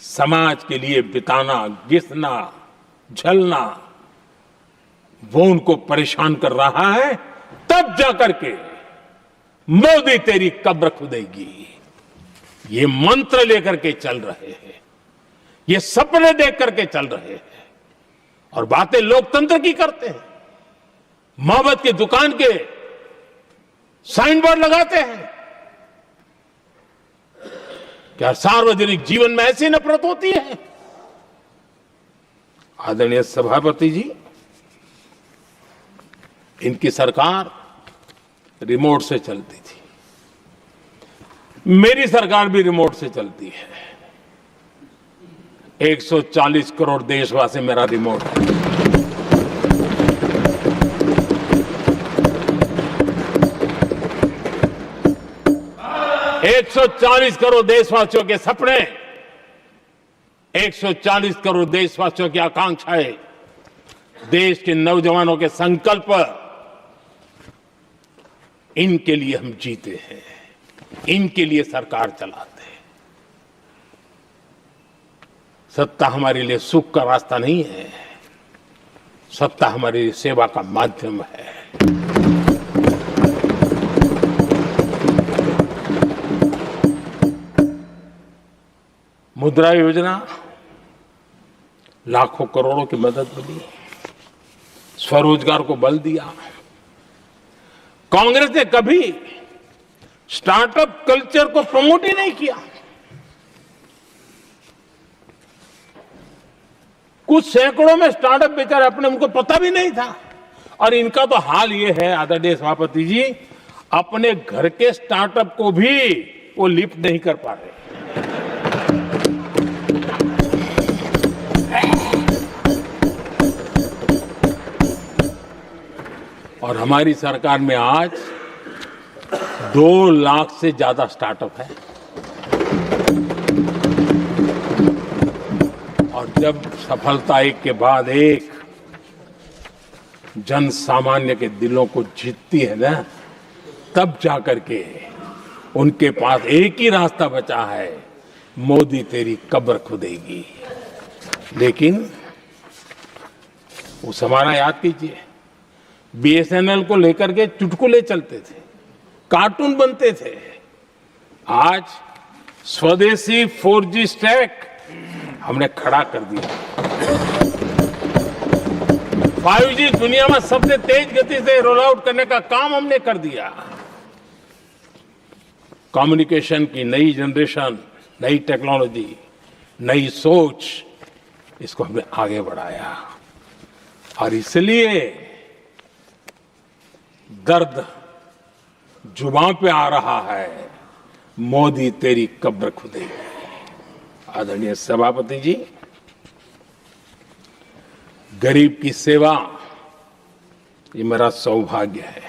समाज के लिए बिताना, घिसना, झलना, वो उनको परेशान कर रहा है। तब जाकर के मोदी तेरी कब्र खुदेगी, ये मंत्र लेकर के चल रहे हैं, ये सपने देख करके चल रहे हैं और बातें लोकतंत्र की करते हैं। मोहब्बत की दुकान के साइन बोर्ड लगाते हैं। क्या सार्वजनिक जीवन में ऐसी नफरत होती है? आदरणीय सभापति जी, इनकी सरकार रिमोट से चलती थी, मेरी सरकार भी रिमोट से चलती है। 140 करोड़ देशवासी मेरा रिमोट है। एक 140 करोड़ देशवासियों के सपने, 140 करोड़ देशवासियों की आकांक्षाएं, देश के नौजवानों के संकल्प, इनके लिए हम जीते हैं, इनके लिए सरकार चलाते हैं। सत्ता हमारे लिए सुख का रास्ता नहीं है, सत्ता हमारे लिए सेवा का माध्यम है। मुद्रा योजना, लाखों करोड़ों की मदद मिली, स्वरोजगार को बल दिया। कांग्रेस ने कभी स्टार्टअप कल्चर को प्रमोट ही नहीं किया। कुछ सैकड़ों में स्टार्टअप बेचारे अपने, उनको पता भी नहीं था। और इनका तो हाल ये है आदरणीय सभापति जी, अपने घर के स्टार्टअप को भी वो लिफ्ट नहीं कर पा रहे। और हमारी सरकार में आज 2 लाख से ज्यादा स्टार्टअप है। और जब सफलता एक के बाद एक जन सामान्य के दिलों को जीतती है ना, तब जाकर के उनके पास एक ही रास्ता बचा है, मोदी तेरी कब्र खुदेगी। लेकिन उस हमारा याद कीजिए, बीएसएनएल को लेकर के चुटकुले चलते थे, कार्टून बनते थे। आज स्वदेशी 4G स्टैक हमने खड़ा कर दिया। 5G दुनिया में सबसे तेज गति से रोल आउट करने का काम हमने कर दिया। कम्युनिकेशन की नई जनरेशन, नई टेक्नोलॉजी, नई सोच, इसको हमने आगे बढ़ाया। और इसलिए दर्द जुबान पे आ रहा है, मोदी तेरी कब्र खुदेगी। आदरणीय सभापति जी, गरीब की सेवा ये मेरा सौभाग्य है।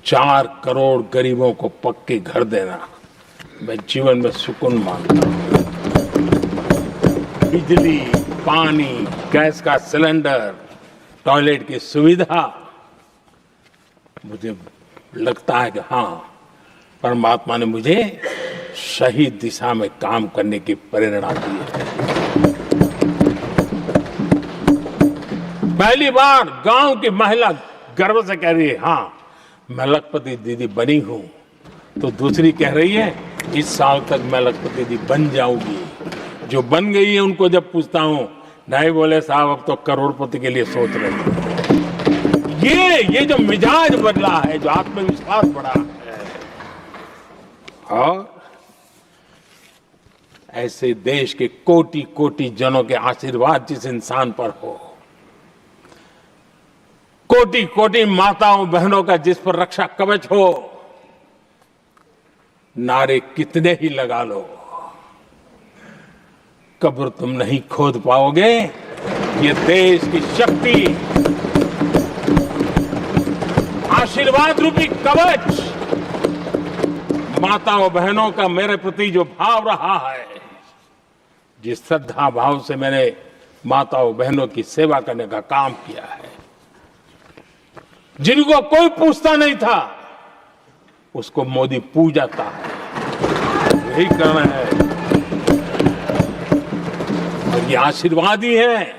4 करोड़ गरीबों को पक्के घर देना मैं जीवन में सुकून मानता हूं। बिजली, पानी, गैस का सिलेंडर, टॉयलेट की सुविधा, मुझे लगता है कि हाँ, परमात्मा ने मुझे सही दिशा में काम करने की प्रेरणा दी है। पहली बार गांव की महिला गर्व से कह रही है, हाँ मैं लखपति दीदी बनी हूं, तो दूसरी कह रही है इस साल तक मैं लखपति दीदी बन जाऊंगी। जो बन गई है उनको जब पूछता हूं, नहीं बोले साहब अब तो करोड़पति के लिए सोच रहे हैं। ये जो मिजाज बदला है, जो आत्मविश्वास बढ़ा है, और ऐसे देश के कोटि कोटि जनों के आशीर्वाद जिस इंसान पर हो, कोटि कोटि माताओं बहनों का जिस पर रक्षा कवच हो, नारे कितने ही लगा लो, कब्र तुम नहीं खोद पाओगे। ये देश की शक्ति, आशीर्वाद रूपी कवच, माताओं बहनों का मेरे प्रति जो भाव रहा है, जिस श्रद्धा भाव से मैंने माताओं बहनों की सेवा करने का काम किया है, जिनको कोई पूछता नहीं था उसको मोदी पूजाता है। यही करना है, और ये आशीर्वाद ही है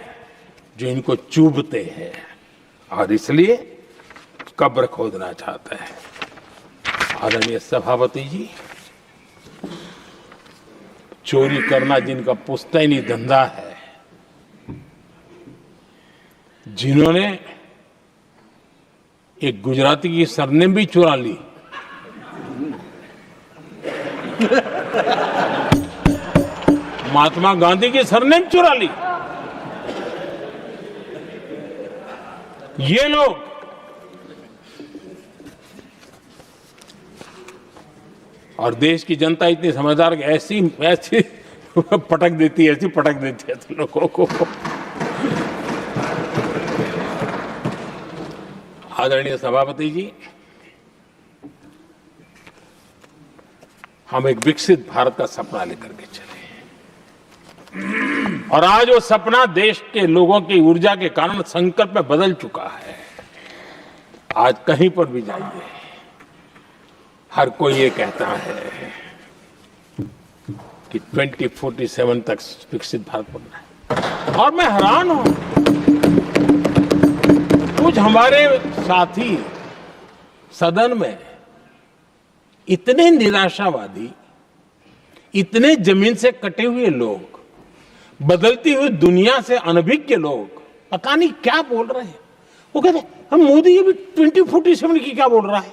जो इनको चूभते हैं, और इसलिए कब्र खोदना चाहते हैं। आदरणीय सभापति जी, चोरी करना जिनका पुश्तैनी धंधा है, जिन्होंने एक गुजराती की सरनेम भी चुरा ली, महात्मा गांधी की सरनेम चुरा ली, ये लोग और देश की जनता इतनी समझदार कि ऐसी पटक देती है, ऐसी पटक देती है तो लोगों को। आदरणीय सभापति जी, हम एक विकसित भारत का सपना लेकर के चले, और आज वो सपना देश के लोगों की ऊर्जा के कारण संकल्प में बदल चुका है। आज कहीं पर भी जाइए, हर कोई ये कहता है कि 2047 तक विकसित भारत बनना है, और मैं हैरान हूं, कुछ हमारे साथी सदन में इतने निराशावादी, इतने जमीन से कटे हुए लोग, बदलती हुई दुनिया से अनभिज्ञ लोग, पता नहीं क्या बोल रहे हैं। वो कहते हैं हम मोदी अभी 2047 की क्या बोल रहा है,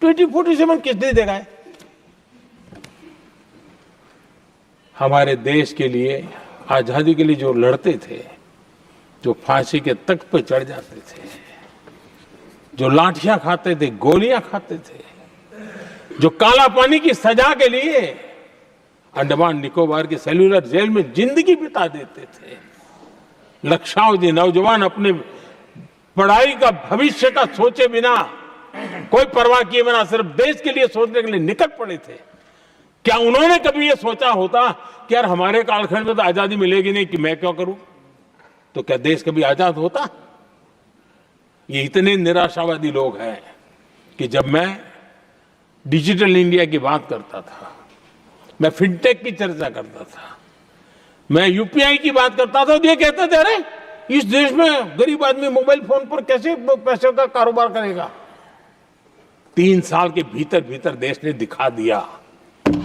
2047 किसने देगा है? हमारे देश के लिए, आजादी के लिए जो लड़ते थे, जो फांसी के तख्त पर चढ़ जाते थे, जो लाठियां खाते थे, गोलियां खाते थे, जो काला पानी की सजा के लिए अंडमान निकोबार की सेल्यूलर जेल में जिंदगी बिता देते थे, लक्षावधि नौजवान अपने पढ़ाई का भविष्य का सोचे बिना, कोई परवाह किए बिना सिर्फ देश के लिए सोचने के लिए निकल पड़े थे। क्या उन्होंने कभी ये सोचा होता कि यार हमारे कालखंड में तो आजादी मिलेगी नहीं, कि मैं क्यों करूं? तो क्या देश कभी आजाद होता? ये इतने निराशावादी लोग हैं कि जब मैं डिजिटल इंडिया की बात करता था, मैं फिनटेक की चर्चा करता था, मैं यूपीआई की बात करता था, तो ये कहते थे अरे इस देश में गरीब आदमी मोबाइल फोन पर कैसे पैसे का कारोबार करेगा? 3 साल के भीतर भीतर देश ने दिखा दिया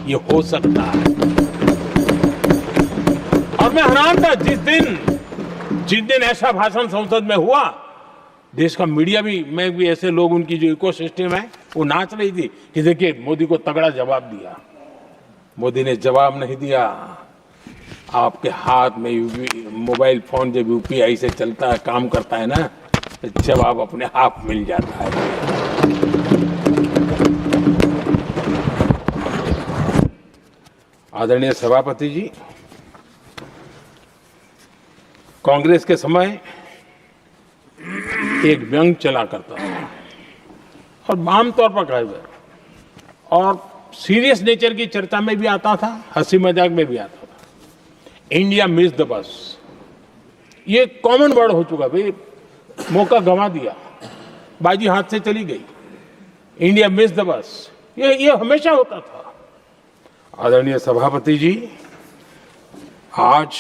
ये हो सकता है। और मैं हैरान था जिस दिन ऐसा भाषण संसद में हुआ, देश का मीडिया में भी ऐसे लोग, उनकी जो इकोसिस्टम है वो नाच रही थी कि देखिए मोदी को तगड़ा जवाब दिया। मोदी ने जवाब नहीं दिया। आपके हाथ में मोबाइल फोन जब यूपीआई से चलता है, काम करता है ना, तो जवाब अपने आप मिल जाता है। आदरणीय सभापति जी, कांग्रेस के समय एक व्यंग चला करता था और आमतौर पर कहा गया और सीरियस नेचर की चर्चा में भी आता था, हंसी मजाक में भी आता था। इंडिया मिस द बस, ये कॉमन वर्ड हो चुका भाई, मौका गंवा दिया, बाजी हाथ से चली गई। इंडिया मिस द बस, ये हमेशा होता था। आदरणीय सभापति जी, आज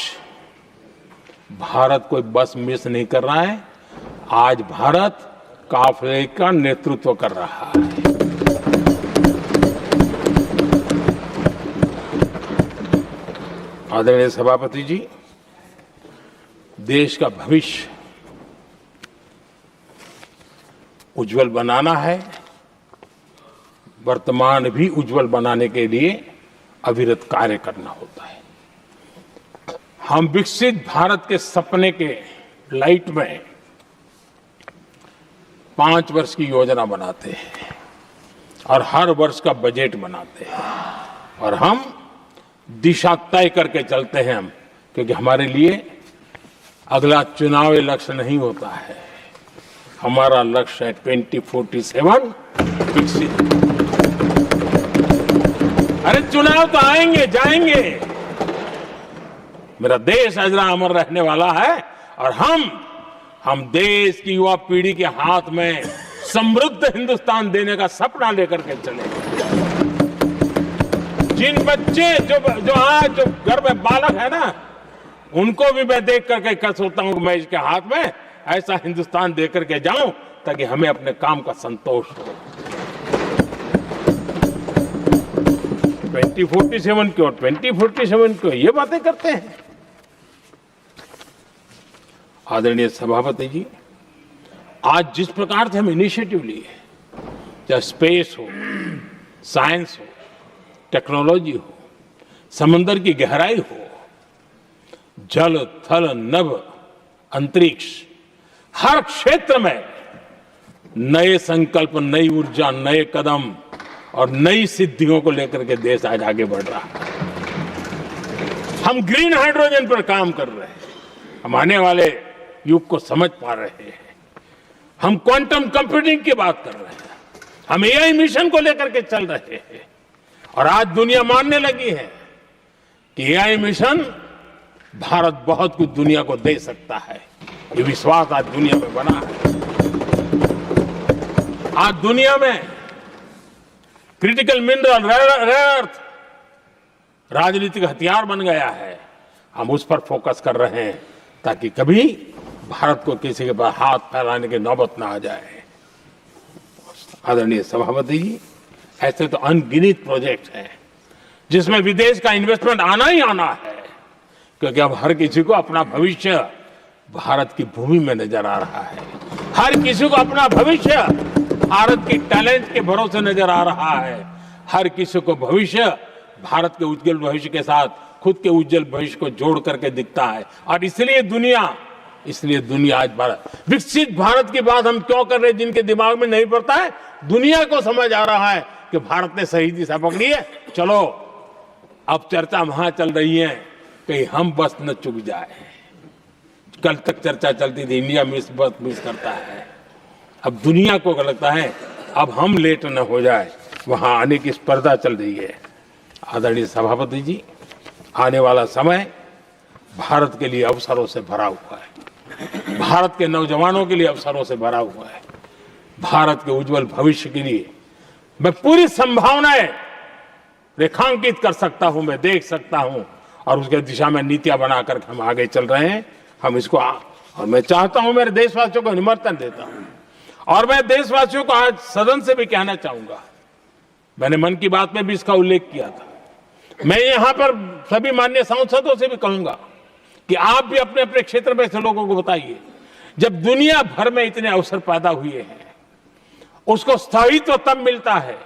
भारत कोई बस मिस नहीं कर रहा है, आज भारत काफिले का नेतृत्व कर रहा है। आदरणीय सभापति जी, देश का भविष्य उज्जवल बनाना है, वर्तमान भी उज्जवल बनाने के लिए अविरत कार्य करना होता है। हम विकसित भारत के सपने के लाइट में 5 वर्ष की योजना बनाते हैं और हर वर्ष का बजट बनाते हैं और हम दिशा तय करके चलते हैं हम, क्योंकि हमारे लिए अगला चुनावी लक्ष्य नहीं होता है, हमारा लक्ष्य है 2047 विकसित। अरे चुनाव तो आएंगे जाएंगे, मेरा देश अजरा अमर रहने वाला है और हम देश की युवा पीढ़ी के हाथ में समृद्ध हिंदुस्तान देने का सपना लेकर के चलेंगे। जिन बच्चे जो आज जो घर में बालक है ना, उनको भी मैं देख करके कह सोचता हूं कि मैं इसके हाथ में ऐसा हिंदुस्तान दे करके जाऊं ताकि हमें अपने काम का संतोष हो। 2047 क्यों, 2047 क्यों, ये बातें करते हैं। आदरणीय सभापति जी, आज जिस प्रकार से हम इनिशिएटिव लिए, चाहे स्पेस हो, साइंस हो, टेक्नोलॉजी हो, समंदर की गहराई हो, जल थल नभ अंतरिक्ष, हर क्षेत्र में नए संकल्प, नई ऊर्जा, नए कदम और नई सिद्धियों को लेकर के देश आज आगे बढ़ रहा है। हम ग्रीन हाइड्रोजन पर काम कर रहे हैं, हम आने वाले युग को समझ पा रहे हैं। हम क्वांटम कंप्यूटिंग की बात कर रहे हैं, हम एआई मिशन को लेकर के चल रहे हैं और आज दुनिया मानने लगी है कि एआई मिशन भारत बहुत कुछ दुनिया को दे सकता है। ये विश्वास आज दुनिया में बना है। आज दुनिया में क्रिटिकल मिनरल, रेयर अर्थ राजनीतिक हथियार बन गया है। हम उस पर फोकस कर रहे हैं ताकि कभी भारत को किसी के पास हाथ फैलाने की नौबत ना आ जाए। आदरणीय सभापति जी, ऐसे तो अनगिनत प्रोजेक्ट हैं जिसमें विदेश का इन्वेस्टमेंट आना ही आना है, क्योंकि अब हर किसी को अपना भविष्य भारत की भूमि में नजर आ रहा है। हर किसी को अपना भविष्य भारत की टैलेंट के भरोसे नजर आ रहा है। हर किसी को भविष्य भारत के उज्जवल भविष्य के साथ खुद के उज्जवल भविष्य को जोड़ करके दिखता है। और इसलिए दुनिया आज भारत, विकसित भारत की बात हम क्यों कर रहे हैं, जिनके दिमाग में नहीं पड़ता है, दुनिया को समझ आ रहा है कि भारत ने सही दिशा पकड़ी है। चलो अब चर्चा वहां चल रही है कहीं हम बस न चुक जाए। कल तक चर्चा चलती थी इंडिया बस मिस करता है, अब दुनिया को लगता है अब हम लेट न हो जाए, वहां आने की स्पर्धा चल रही है। आदरणीय सभापति जी, आने वाला समय भारत के लिए अवसरों से भरा हुआ है, भारत के नौजवानों के लिए अवसरों से भरा हुआ है। भारत के उज्जवल भविष्य के लिए मैं पूरी संभावनाएं रेखांकित कर सकता हूं, मैं देख सकता हूं और उसके दिशा में नीतियां बनाकर हम आगे चल रहे हैं। हम इसको और मैं चाहता हूं, मेरे देशवासियों को निमंत्रण देता हूं, और मैं देशवासियों को आज सदन से भी कहना चाहूंगा, मैंने मन की बात में भी इसका उल्लेख किया था, मैं यहां पर सभी माननीय सांसदों से भी कहूंगा कि आप भी अपने अपने क्षेत्र में ऐसे लोगों को बताइए, जब दुनिया भर में इतने अवसर पैदा हुए हैं, उसको स्थायित्व तब मिलता है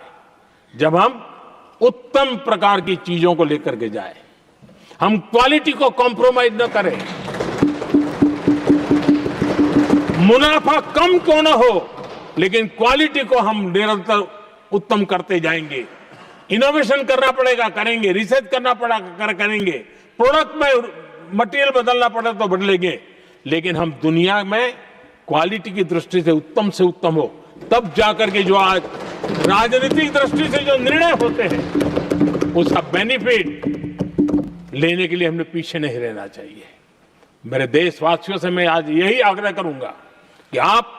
जब हम उत्तम प्रकार की चीजों को लेकर के जाए, हम क्वालिटी को कॉम्प्रोमाइज न करें। मुनाफा कम क्यों न हो, लेकिन क्वालिटी को हम निरंतर उत्तम करते जाएंगे। इनोवेशन करना पड़ेगा, करेंगे, रिसर्च करना पड़ेगा, करेंगे, प्रोडक्ट में मटेरियल बदलना पड़े तो बदलेंगे, लेकिन हम दुनिया में क्वालिटी की दृष्टि से उत्तम हो, तब जाकर के जो आज राजनीतिक दृष्टि से जो निर्णय होते हैं उसका बेनिफिट लेने के लिए हमने पीछे नहीं रहना चाहिए। मेरे देशवासियों से मैं आज यही आग्रह करूंगा कि आप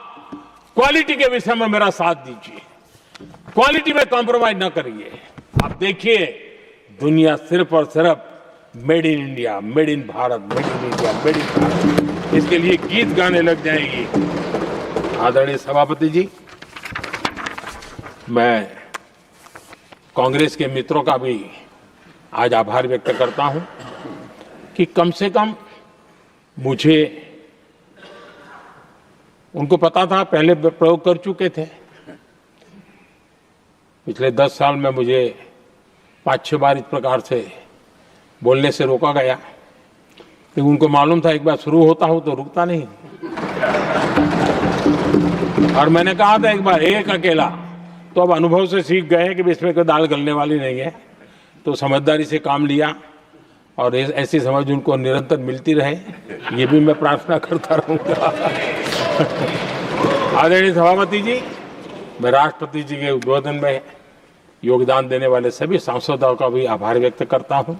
क्वालिटी के विषय में मेरा साथ दीजिए, क्वालिटी में कॉम्प्रोमाइज न करिए। आप देखिए, दुनिया सिर्फ और सिर्फ made in India, made in Bharat, made in India, made in Bharat, इसके लिए गीत गाने लग जाएंगी। आदरणीय सभापति जी, मैं कांग्रेस के मित्रों का भी आज आभार व्यक्त करता हूं कि कम से कम मुझे, उनको पता था, पहले प्रयोग कर चुके थे, पिछले 10 साल में मुझे 5-6 बार इस प्रकार से बोलने से रोका गया, लेकिन उनको मालूम था एक बार शुरू होता हूं तो रुकता नहीं। और मैंने कहा था एक बार एक अकेला, तो अब अनुभव से सीख गए कि इसमें कोई दाल गलने वाली नहीं है, तो समझदारी से काम लिया और ऐसी समझ उनको निरंतर मिलती रहे, ये भी मैं प्रार्थना करता रहूंगा। आदरणीय सभापति जी, मैं राष्ट्रपति जी के उद्बोधन में योगदान देने वाले सभी सांसदों का भी आभार व्यक्त करता हूं।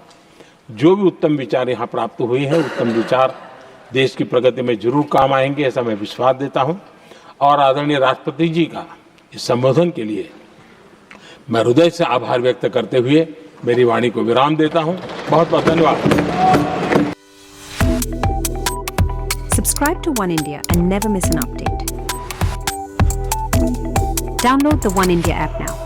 जो भी उत्तम विचार यहाँ प्राप्त हुए हैं, उत्तम विचार देश की प्रगति में जरूर काम आएंगे, ऐसा मैं विश्वास देता हूं। और आदरणीय राष्ट्रपति जी का इस संबोधन के लिए मैं हृदय से आभार व्यक्त करते हुए मेरी वाणी को विराम देता हूं। बहुत बहुत धन्यवाद। Subscribe to One India and never miss an update. Download the One India app now.